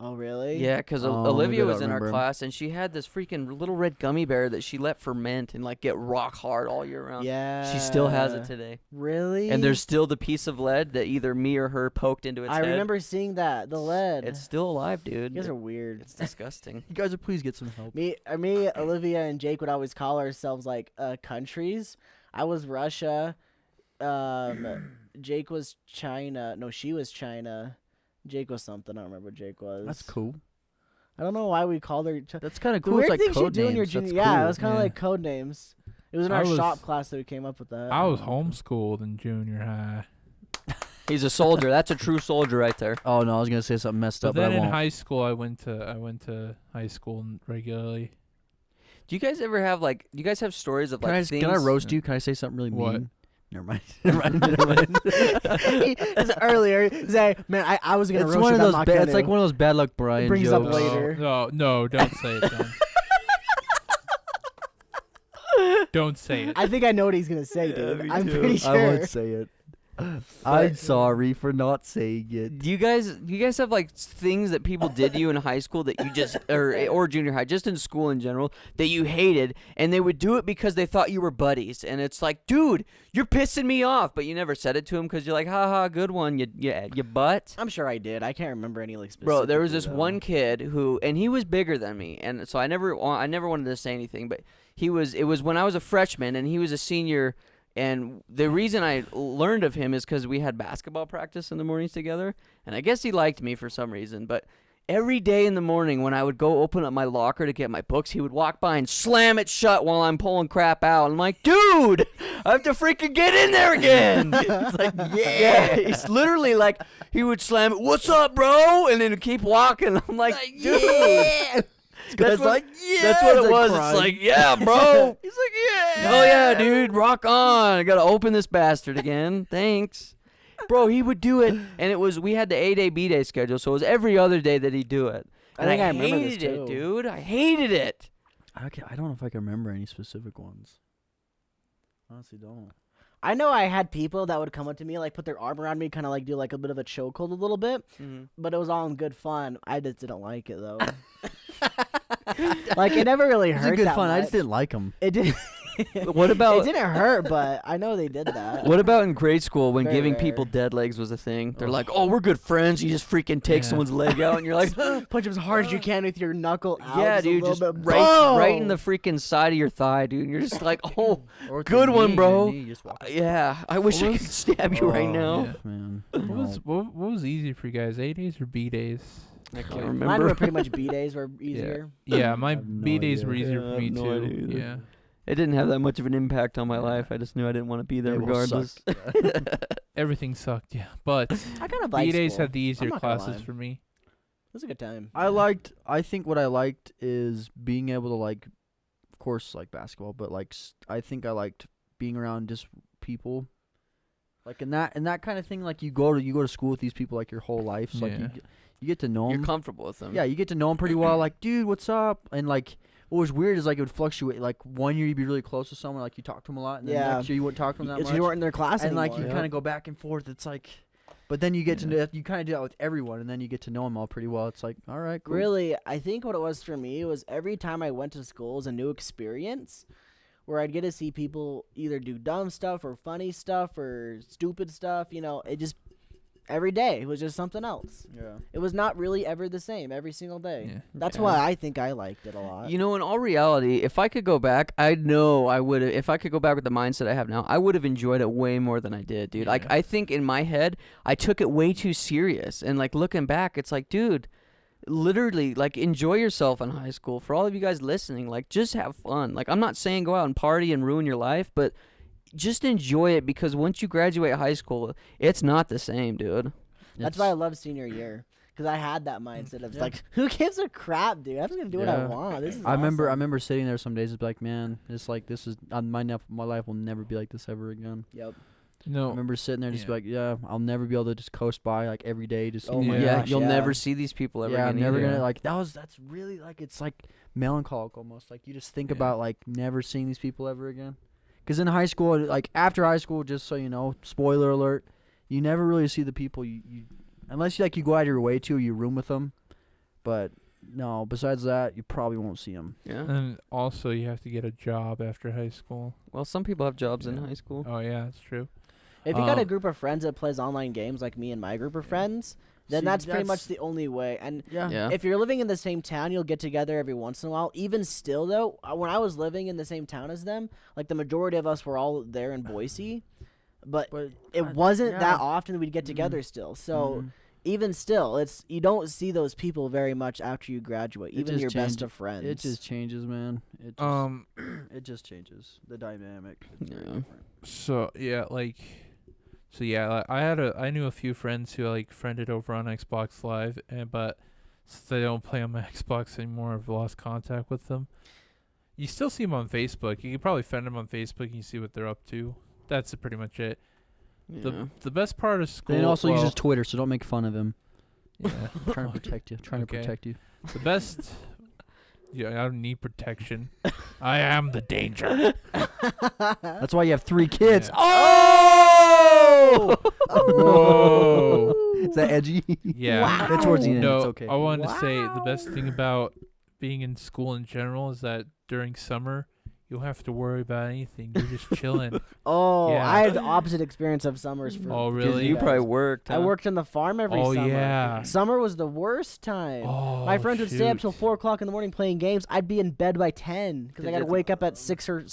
Oh, really? Yeah, because Oh, Olivia maybe I was in our remember. class, and she had this freaking little red gummy bear that she let ferment and like get rock hard all year round. Yeah. She still has it today. Really? And there's still the piece of lead that either me or her poked into its I head. remember seeing that. The lead. It's still alive, dude. You guys are weird. It's disgusting. You guys would please get some help. Me, Olivia, and Jake would always call ourselves like countries. I was Russia. Jake was China. No, she was China. Jake was something. I don't remember what Jake was. That's cool. I don't know why we called her. That's kind of The cool. weird It's like things you code do in your names. junior. That's Yeah, cool. it was kind of Yeah. like code names. It was in I our was- shop class that we came up with that. I was homeschooled in junior high. He's a soldier. That's a true soldier right there. Oh no, I was gonna say something messed But up, but then I in won't. high school, I went to high school regularly. Do you guys ever have like? Do you guys have stories of like things? Can I roast you? Can I say something really What? mean? Never mind. Never mind. Never mind. It's earlier. Say, man, I was gonna It's roast one you, of but I'm those. not It's gonna. like one of those bad luck Brian brings up jokes. later. No, don't say it, John. Don't say it. I think I know what he's gonna say, dude. me I'm too. pretty I sure. won't say it. I'm sorry for not saying it. Do you guys have like things that people did to you in high school that you just or junior high, just in school in general, that you hated, and they would do it because they thought you were buddies, and it's like, dude, you're pissing me off, but you never said it to him because you're like, haha, good one, you butt. I'm sure I did. I can't remember any like specific. Bro, there was this one kid who, and he was bigger than me, and so I never wanted to say anything, but it was when I was a freshman and he was a senior. And the reason I learned of him is because we had basketball practice in the mornings together. And I guess he liked me for some reason. But every day in the morning when I would go open up my locker to get my books, he would walk by and slam it shut while I'm pulling crap out. I'm like, dude, I have to freaking get in there again. It's like, yeah. He's literally like, he would slam it, what's up, bro? And then he'd keep walking. I'm like, dude. Yeah. That's what, like, yeah. that's what It's it was. crying. It's like, yeah, bro. He's like, yeah. Hell yeah, dude. Rock on. I got to open this bastard again. Thanks. Bro, he would do it. And we had the A-day, B-day schedule, so it was every other day that he'd do it. And think I remember this hated it, too. dude. I hated it. I don't know if I can remember any specific ones. Honestly, don't. I know I had people that would come up to me, like put their arm around me, kind of like do like a bit of a chokehold a little bit, but it was all in good fun. I just didn't like it though. Like it never really It hurt. was good that fun. I much. just didn't like them. It did. What about It didn't hurt, but I know they did that. What about in grade school when Very giving rare. people dead legs was a thing? They're like, oh, we're good friends. You just freaking take Yeah. someone's leg out, and you're like, Punch him as hard as you can with your knuckle out. yeah, just a dude, little just bit. right in Boom! the freaking side of your thigh, dude. And you're just like, oh, Or with good your one, knee, bro. your knee, just walk. yeah. I wish I What could was- stab you right Oh, now. Yeah. Man. What was easy for you guys? A days or B days? I can't Mine remember. were pretty much B days were easier. Yeah, my have no B days were idea. easier Yeah, I for me have no too. idea either. Yeah. It didn't have that much of an impact on my life. I just knew I didn't want to be there They will regardless. suck. Everything sucked, yeah. But I kind of liked B days school. had the easier not gonna classes lie. for me. It was a good time. I think what I liked is being able to like, of course, like basketball, but like I think I liked being around just people, like in that kind of thing. Like you go to school with these people like your whole life, so like Yeah. you get to know You're them. comfortable with them. Yeah, you get to know them pretty well. Like, dude, what's up? And like, what was weird is like it would fluctuate. Like 1 year you'd be really close to someone, like you talk to them a lot, and then Yeah. next year you wouldn't talk to them that It's much. you weren't in their class And like anymore. you kind of go back and forth. It's like, but then you get to know, you kind of do that with everyone, and then you get to know them all pretty well. It's like, all right, cool. Really, I think what it was for me was every time I went to school was a new experience where I'd get to see people either do dumb stuff or funny stuff or stupid stuff. You know, it just every day it was just something else. Yeah. It was not really ever the same every single day. Yeah. That's Yeah. why I think I liked it a lot. You know, in all reality, if I could go back, I know I would have. If I could go back with the mindset I have now, I would have enjoyed it way more than I did, dude. Like, Yeah. I think in my head, I took it way too serious. And, like, looking back, it's like, dude, literally, like, enjoy yourself in high school. For all of you guys listening, like, just have fun. Like, I'm not saying go out and party and ruin your life, but just enjoy it because once you graduate high school, it's not the same, dude. That's why I love senior year. Because I had that mindset of Yeah. like, who gives a crap, dude? I'm just gonna do what I Yeah. want. This is I remember awesome. sitting there some days and be like, man, it's like this is my life will never be like this ever again. Yep. I No. remember sitting there just be Yeah. like, yeah, I'll never be able to just coast by like every day. Just Oh my yeah, gosh, you'll yeah. never see these people ever yeah, again. I'm never either. gonna like that's really like it's like melancholic almost. Like you just think Yeah. about like never seeing these people ever again. Because in high school, like after high school, just so you know, spoiler alert, you never really see the people you unless you go out of your way to, or you room with them. But no, besides that, you probably won't see them. Yeah. And also, you have to get a job after high school. Well, some people have jobs in Yeah. high school. Oh yeah, that's true. If you got a group of friends that plays online games like me and my group of friends, then See, that's pretty much that's- the only way. And Yeah. if you're living in the same town, you'll get together every once in a while. Even still, though, when I was living in the same town as them, like the majority of us were all there in Boise, but it wasn't that often that we'd get together still. So even still, you don't see those people very much after you graduate. It Even just your best change- of friends. It just changes, man. It just, it just changes the dynamic. It's very Yeah. different. So yeah, I knew a few friends who like friended over on Xbox Live, but since I don't play on my Xbox anymore, I've lost contact with them. You still see them on Facebook. You can probably friend them on Facebook and you see what they're up to. That's pretty much it. Yeah. The best part of school. Then also well, uses Twitter, so don't make fun of him. yeah. Trying to protect you. Trying Okay. to protect you. The best. Yeah, I don't need protection. I am the danger. That's why you have 3 kids. Yeah. Oh! Whoa. Is that edgy? Yeah. Wow. That's towards the end. No, It's okay. I wanted to say the best thing about being in school in general is that during summer, you don't have to worry about anything. You're just chilling. Oh, Yeah. I had the opposite experience of summers. For Oh, because really? You guys. probably worked. I huh? worked in the farm every Oh, summer. yeah. Summer was the worst time. Oh, My friends would stay up till shoot. 4:00 in the morning playing games. I'd be in bed by 10 because I got to wake up at 6 or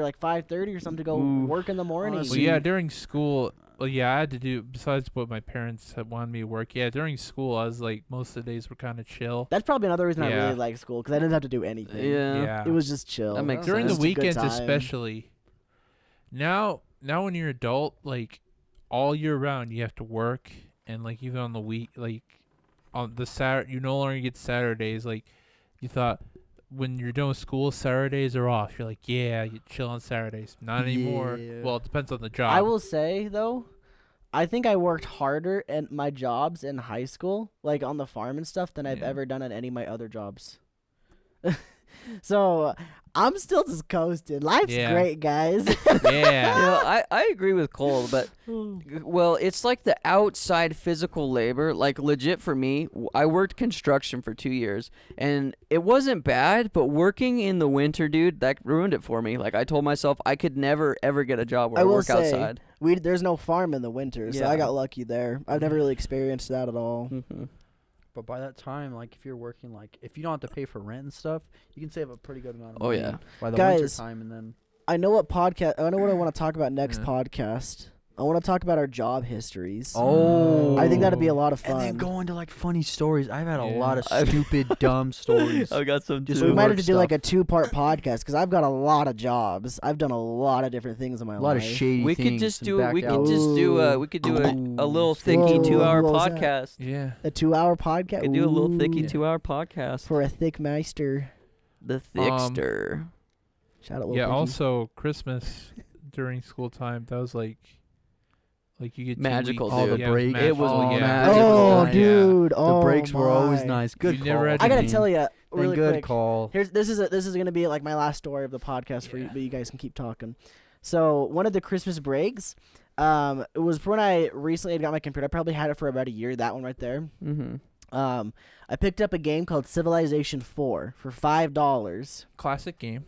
like 5:30 or something to go Ooh. work in the morning. Well, yeah, during school. Well, yeah, I had to do, besides what my parents had wanted me to work, yeah, during school, I was like, most of the days were kind of chill. That's probably another reason I Yeah. really liked school because I didn't have to do anything. Yeah. It was just chill. That makes During sense. the Just a good weekends time. especially. Now when you're adult, like all year round you have to work, and like even on the week, like on the Saturday, you no longer get Saturdays. Like you thought when you're done with school, Saturdays are off. You're like, yeah, you chill on Saturdays. Not anymore. Yeah. Well, it depends on the job. I will say though, I think I worked harder at my jobs in high school, like on the farm and stuff, than I've Yeah. ever done at any of my other jobs. So I'm still just coasting. Life's Yeah. great, guys. Yeah. You know, I agree with Cole, but well, it's like the outside physical labor. Like legit for me, I worked construction for 2 years, and it wasn't bad. But working in the winter, dude, that ruined it for me. Like I told myself, I could never ever get a job where I, will work say, outside. there's no farm in the winter, so I Yeah. got lucky there. I've never really experienced that at all. Mm-hmm. But by that time, like if you're working, like if you don't have to pay for rent and stuff, you can save a pretty good amount of Oh, money yeah. by the winter Guys, time, and then I know what podcast. I know what I want to talk about next Yeah. podcast. I want to talk about our job histories. oh, I think that'd be a lot of fun. and then go into like funny stories. I've had a Yeah. lot of stupid, dumb stories. I got some. Just So we Good might have work to do like a stuff. 2-part podcast because I've got a lot of jobs. I've done a lot of different things in my A lot life. of shady We things. could just and do. backed We could out. just do. We could do a little thicky Whoa, 2-hour what was that? podcast. Yeah. A 2-hour podcast. We could do a little thicky Ooh. 2-hour podcast. For a thick meister. The thickster. Shout out. Yeah. Lil Pinky. Also, Christmas during school time, that was like you get 2 Magical, weeks. Oh, the dude. Yeah, break. magical, It was yeah. magical. Oh, Yeah. dude. The Oh, breaks were always my. nice. Good You call. never had I gotta Janine. tell you And really good quick. call. This is gonna be like my last story of the podcast for you, Yeah. but you guys can keep talking. So one of the Christmas breaks, it was when I recently had got my computer. I probably had it for about a year. That one right there. Mm-hmm. I picked up a game called Civilization 4 for $5. Classic game.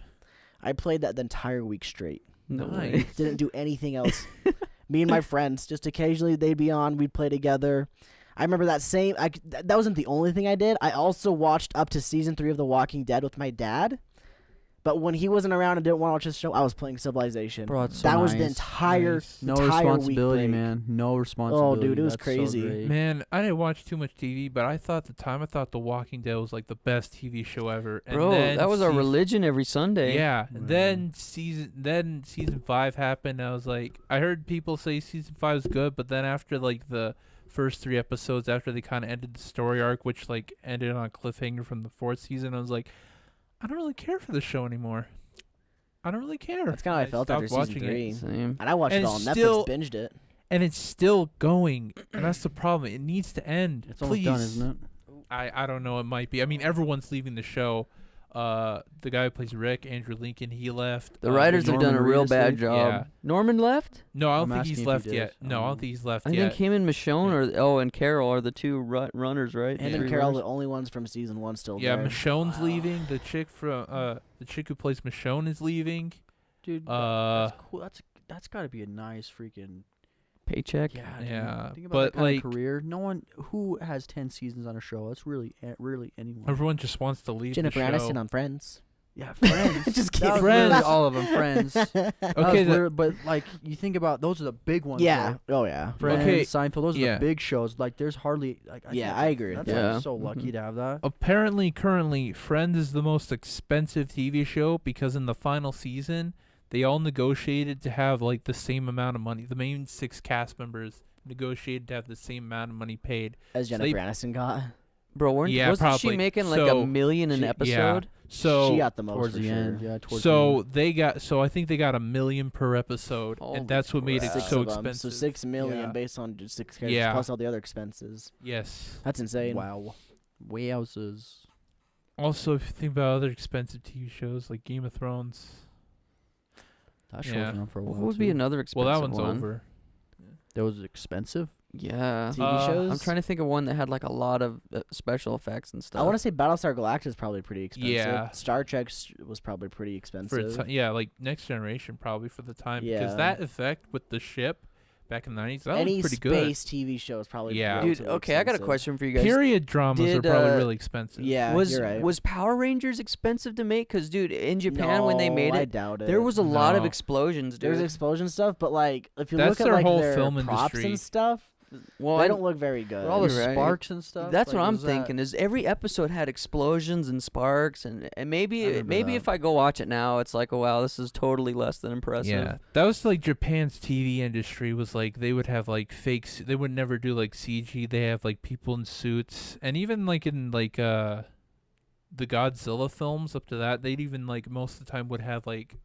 I played that the entire week straight. No Nice. way. Didn't do anything else. Me and my friends, just occasionally they'd be on. We'd play together. I remember that same. That wasn't the only thing I did. I also watched up to season 3 of The Walking Dead with my dad. But when he wasn't around and didn't want to watch this show, I was playing Civilization. Bro, it's so that was the nice. entire Nice. No entire responsibility, week break. man. No responsibility. dude, it was That's so crazy. great. Man, I didn't watch too much TV, but I thought at the time The Walking Dead was like the best TV show ever. And Bro, then that was our season- religion every Sunday. Yeah. Man. Then season 5 happened. I was like, I heard people say season 5 was good, but then after like the first 3 episodes, after they kind of ended the story arc, which like ended on a cliffhanger from the 4th season, I was like, I don't really care for the show anymore. I don't really care. That's kind of how I felt after stopped season watching it. 3. Same. And I watched And it all on it's Netflix, still- binged it. And it's still going, and that's the problem. It needs to end. It's almost Please. done, isn't it? I don't know. It might be. I mean, everyone's leaving the show. the guy who plays Rick, Andrew Lincoln, he left. The writers have done a Norman real Reedus bad leave? job. Yeah. Norman left? No, I don't I'm think he's asking if he left did. yet. No, I don't think he's left I yet. think him and Michonne and Carol are the two runners, right? Him Yeah. and Carol, the only ones from season 1 still Yeah, there. Michonne's leaving. The chick who plays Michonne is leaving. Dude, Uh, that's cool. That's got to be a nice freaking Paycheck. yeah. Yeah, Think about but, that kind like- of career. No one who has 10 seasons on a show. That's really anyone. Everyone just wants to leave Jennifer the show. Aniston on Friends. Yeah, Friends. Just That kidding. was literally Friends. all of them. Friends. Okay, but like you think about those are the big ones. Yeah. though. Oh yeah. Friends, Okay, Seinfeld. Those are yeah. the big shows. Like there's hardly like. Yeah, I agree with That's that. like, so lucky Mhm. to have that. Apparently, currently, Friends is the most expensive TV show because in the final season, they all negotiated to have like the same amount of money. The main 6 cast members negotiated to have the same amount of money paid. As So Jennifer Aniston got. Bro, Yeah, wasn't she probably. making like So, $1 million an she- episode? So she got the most Towards for the sure. end, yeah. Towards So they got. So I think they got $1 million per episode, Holy and that's what made it crap. Six so of 'em, expensive. So 6 million Yeah. based on just 6 characters Yeah. plus all the other expenses. Yes. That's the insane. end. Wow. Wowzers. Also, if you think about other expensive TV shows like Game of Thrones, That show's Yeah. been on for a What while. would be too. another expensive well, that one's one? over. That was expensive. Yeah. TV shows. I'm trying to think of one that had like a lot of special effects and stuff. I want to say Battlestar Galactica is probably pretty expensive. Yeah. Star Trek was probably pretty For expensive. yeah, like Next Generation probably for the time because Yeah. that effect with the ship back in the 90s that Any was pretty good. space TV show is probably Yeah. Dude, relatively okay, I got a expensive. question for you guys. Period dramas are Did, probably uh, really expensive. Yeah, was you're right. was Power Rangers expensive to make? Cause dude, in Japan when they No, made I it, doubt it. there was a lot of No. explosions, dude. There's explosion stuff, but like if you That's look at their like whole their film props industry. and stuff, well, they don't look very good. For all the You're right. sparks and stuff. That's like, what I'm was that- thinking. Is every episode had explosions and sparks, and I maybe remember that. if I go watch it now, it's like, oh wow, this is totally less than impressive. Yeah, that was like Japan's TV industry was like they would have like fakes. They would never do like CG. They have like people in suits, and even like in like the Godzilla films up to that, they'd even like most of the time would have like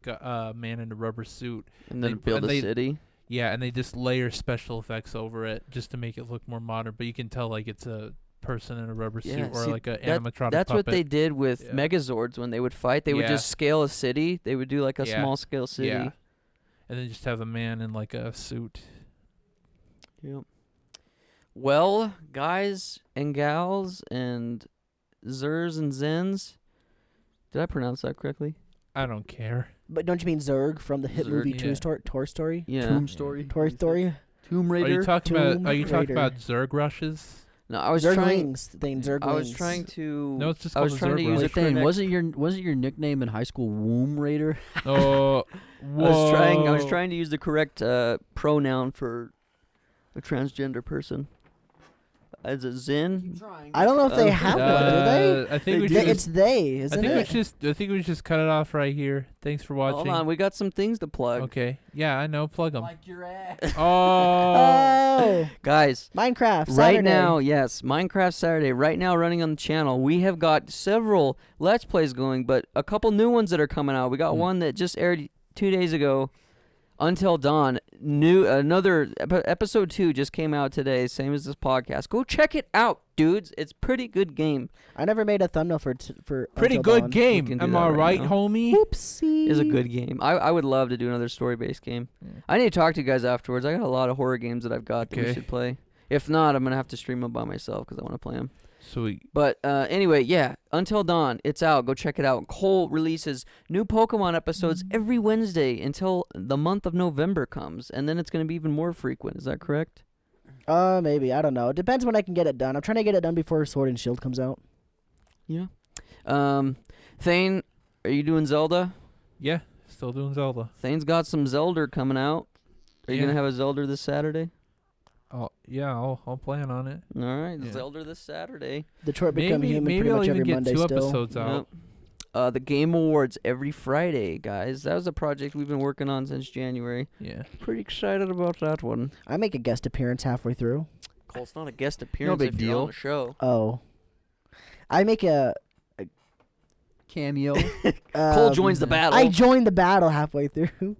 man in a rubber suit. And then They- build and a they- city. Yeah, and they just layer special effects over it just to make it look more modern. But you can tell like it's a person in a rubber Yeah, suit or see, like a that- animatronic That's what puppet. they did with Yeah. Megazords when they would fight. They would Yeah. just scale a city. They would do like a Yeah. small scale city. Yeah, and then just have a man in like a suit. Yep. Well, guys and gals and zers and zens, did I pronounce that correctly? I don't care. But don't you mean Zurg from the hit Zurg, movie yeah. Toy Story? Yeah. Tomb Story. Toy Story? Tomb Are Raider. you talking about? Tomb Are you talking Raider. about Zerg rushes? No, I was trying. Zerglings. Thing Zerglings. I was trying to. No, it's just I was called trying to Zerg use Rush. a Wait, Thane, correct. wasn't your nickname in high school Womb Raider? Oh, I was whoa. trying to use the correct pronoun for a transgender person. As a Zen. I don't know if they Uh, have one, do they? I think we They- should. it's they, I isn't think it? I think we just cut it off right here. Thanks for watching. Hold on, we got some things to plug. Okay. Yeah, I know. Plug them. your ass. Oh. Oh, Guys, Minecraft. right Saturday. now, yes, Minecraft Saturday, right now running on the channel. We have got several Let's Plays going, but a couple new ones that are coming out. We got one that just aired 2 days ago, Until Dawn. Episode 2 just came out today, same as this podcast. Go check it out, dudes. It's pretty good game. I never made a thumbnail for Pretty Until good Dawn. game. can do Am that I right right, now. homie? Oopsie. It's a good game. I would love to do another story-based game. Yeah. I need to talk to you guys afterwards. I got a lot of horror games that I've got that we Okay. should play. If not, I'm going to have to stream them by myself because I want to play them. Sweet. But anyway, yeah, Until Dawn, it's out. Go check it out. Cole releases new Pokemon episodes every Wednesday until the month of November comes, and then it's going to be even more frequent. Is that correct? Maybe. I don't know. It depends when I can get it done. I'm trying to get it done before Sword and Shield comes out. Yeah. Thane, are you doing Zelda? Yeah, still doing Zelda. Thane's got some Zelda coming out. Are you Yeah. going to have a Zelda this Saturday? Oh, yeah, I'll plan on it. All right, Yeah. Zelda this Saturday. Detroit Become Human maybe pretty I'll much even every get Monday 2 still. episodes out. Yep. The Game Awards every Friday, guys. That was a project we've been working on since January. Yeah. Pretty excited about that one. I make a guest appearance halfway through. Cole, it's not a guest appearance big if you're on deal. the show. Oh. I make a... Cameo. Cole joins the battle. I joined the battle halfway through.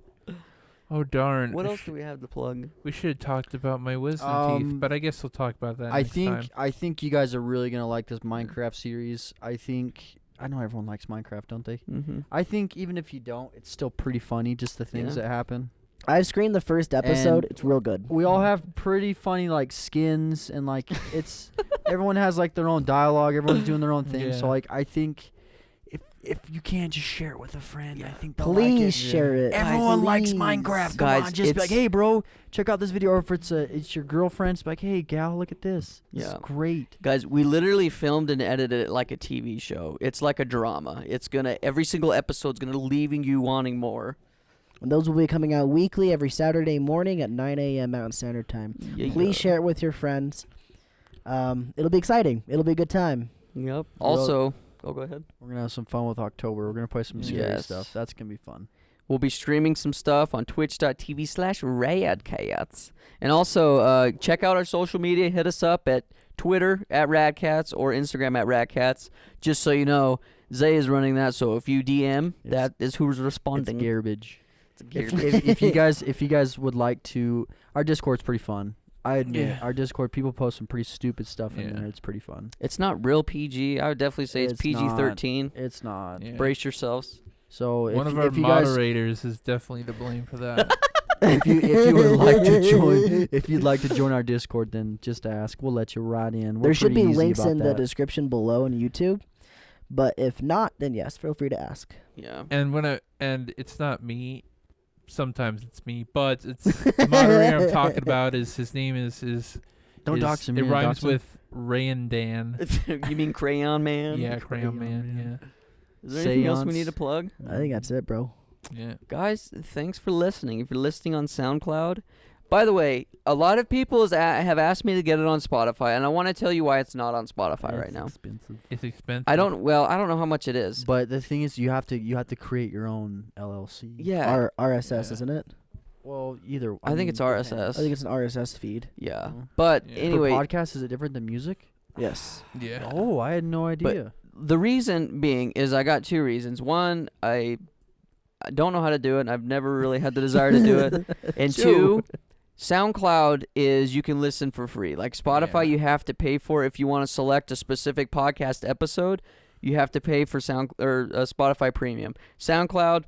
Oh darn. What else do we have to plug? We should have talked about my wisdom teeth, but I guess we'll talk about that I next time. think you guys are really gonna like this Minecraft series. I think I know everyone likes Minecraft, don't they? Mm-hmm. I think even if you don't, it's still pretty funny, just the things that happen. I've screened the first episode. And it's real good. We all have pretty funny like skins and like it's everyone has like their own dialogue. Everyone's doing their own thing. Yeah. So like I think if you can just share it with a friend, I think they'll Please like it. share it. Everyone likes Please. Minecraft. Come Guys, on, just be like, it's- hey, bro, check out this video. Or if it's your girlfriend, it's like, hey, gal, look at this. It's Yeah. great. Guys, we literally filmed and edited it like a TV show. It's like a drama. Every single episode's gonna leaving you wanting more. And those will be coming out weekly every Saturday morning at 9 a.m. Mountain Standard Time. Yeah, Please share it with your friends. It'll be exciting. It'll be a good time. Yep. Also, go ahead. We're gonna have some fun with October. We're gonna play some scary Yes. stuff. That's gonna be fun. We'll be streaming some stuff on twitch.tv/radkatz. And also, check out our social media. Hit us up at Twitter at radkatz or Instagram at radkatz. Just so you know, Zay is running that. So if you DM, that is who's responding. It's garbage. It's if you guys would like to, our Discord's pretty fun. I admit, our Discord, people post some pretty stupid stuff in there. It's pretty fun. It's not real PG. I would definitely say it's PG-13. It's not. Yeah. Brace yourselves. So One of our moderators is definitely to blame for that. if you would like to join, if you'd like to join our Discord, then just ask. We'll let you right in. We're There should be pretty easy links about in the that. description below on YouTube. But if not, then yes, feel free to ask. Yeah. And it's not me. Sometimes it's me, but it's the moderator I'm talking about. His name is Don't dox him. It man, rhymes dox him. with Ray and Dan. You mean Crayon Man? Yeah, Crayon Man. Is there anything else we Seance. need to plug? I think that's it, bro. Yeah. Guys, thanks for listening. If you're listening on SoundCloud, by the way, a lot of people have asked me to get it on Spotify, and I want to tell you why it's not on Spotify right now. Expensive. It's expensive. I don't know how much it is. But the thing is, you have to create your own LLC. Yeah, RSS, isn't it? Well, either. I think it's depends. RSS. I think it's an RSS feed. yeah. Oh. But Yeah. anyway, For podcasts, is it different than music? Yes. Yeah. Oh, I had no idea. the reason being is I got two reasons. One, I don't know how to do it, and I've never really had the desire to do it. And two, SoundCloud is you can listen for free. Like Spotify, Yeah. you have to pay for. If you want to select a specific podcast episode, you have to pay for Spotify Premium. SoundCloud,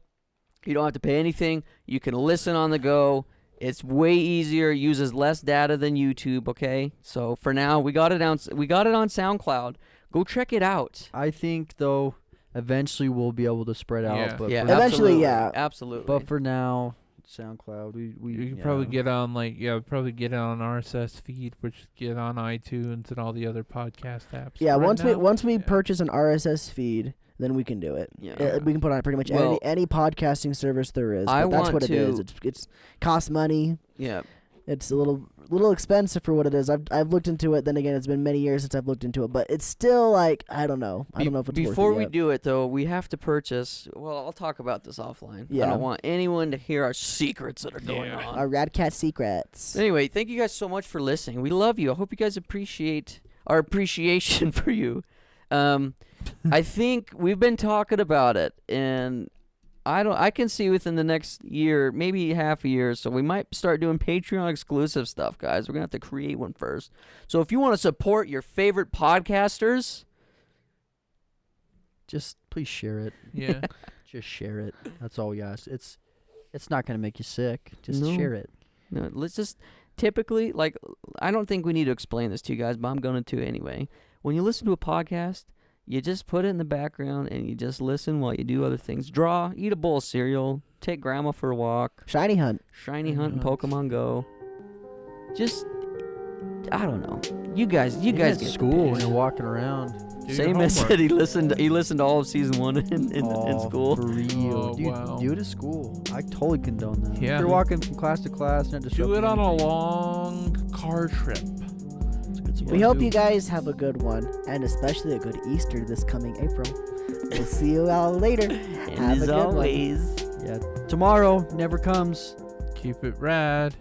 you don't have to pay anything. You can listen on the go. It's way easier. Uses less data than YouTube. Okay, so for now, we got it on SoundCloud. Go check it out. I think though, eventually we'll be able to spread out. Yeah. But Yeah, for, Eventually, absolutely. yeah. Absolutely. but for now, SoundCloud. We You can probably get on probably get it on RSS feed, which get on iTunes and all the other podcast apps. Yeah, Right once we yeah. purchase an RSS feed, then we can do it. Yeah. We can put on pretty much Well, any podcasting service there is. I But that's want what it is. to- It's costs money. yeah. It's a little expensive for what it is. I've looked into it. Then again, it's been many years since I've looked into it, but it's still like I don't know. I don't know if it's Before worth it we yet. do it, though, we have to purchase. Well, I'll talk about this offline. I Yeah. don't want anyone to hear our secrets that are going Yeah. on. Our Radcat secrets. Anyway, thank you guys so much for listening. We love you. I hope you guys appreciate our appreciation for you. I think we've been talking about it, and I can see within the next year, maybe half a year, so we might start doing Patreon exclusive stuff, guys. We're gonna have to create one first. So if you want to support your favorite podcasters, just please share it. Yeah. Just share it. That's all we ask. It's not gonna make you sick. Just No. share it. no, let's just typically, like, I don't think we need to explain this to you guys, but I'm going to anyway. When you listen to a podcast, you just put it in the background and you just listen while you do other things. Draw, eat a bowl of cereal, take grandma for a walk, Shiny Hunt. shiny hunt and Pokemon Go. Just, I don't know. You guys Even get at the school when picture. you're walking around. Do your Same as homework. said he listened to all of season 1 in Oh, school. For real. Oh, Dude, wow. do it at school. I totally condone that. Yeah. If you're walking from class to class, not Do disrupting it on a anything, long car trip. it's good stuff We to hope do. you guys have a good one, and especially a good Easter this coming April. We'll see you all later. And Have a as good one. always. Yeah. Tomorrow never comes. Keep it rad.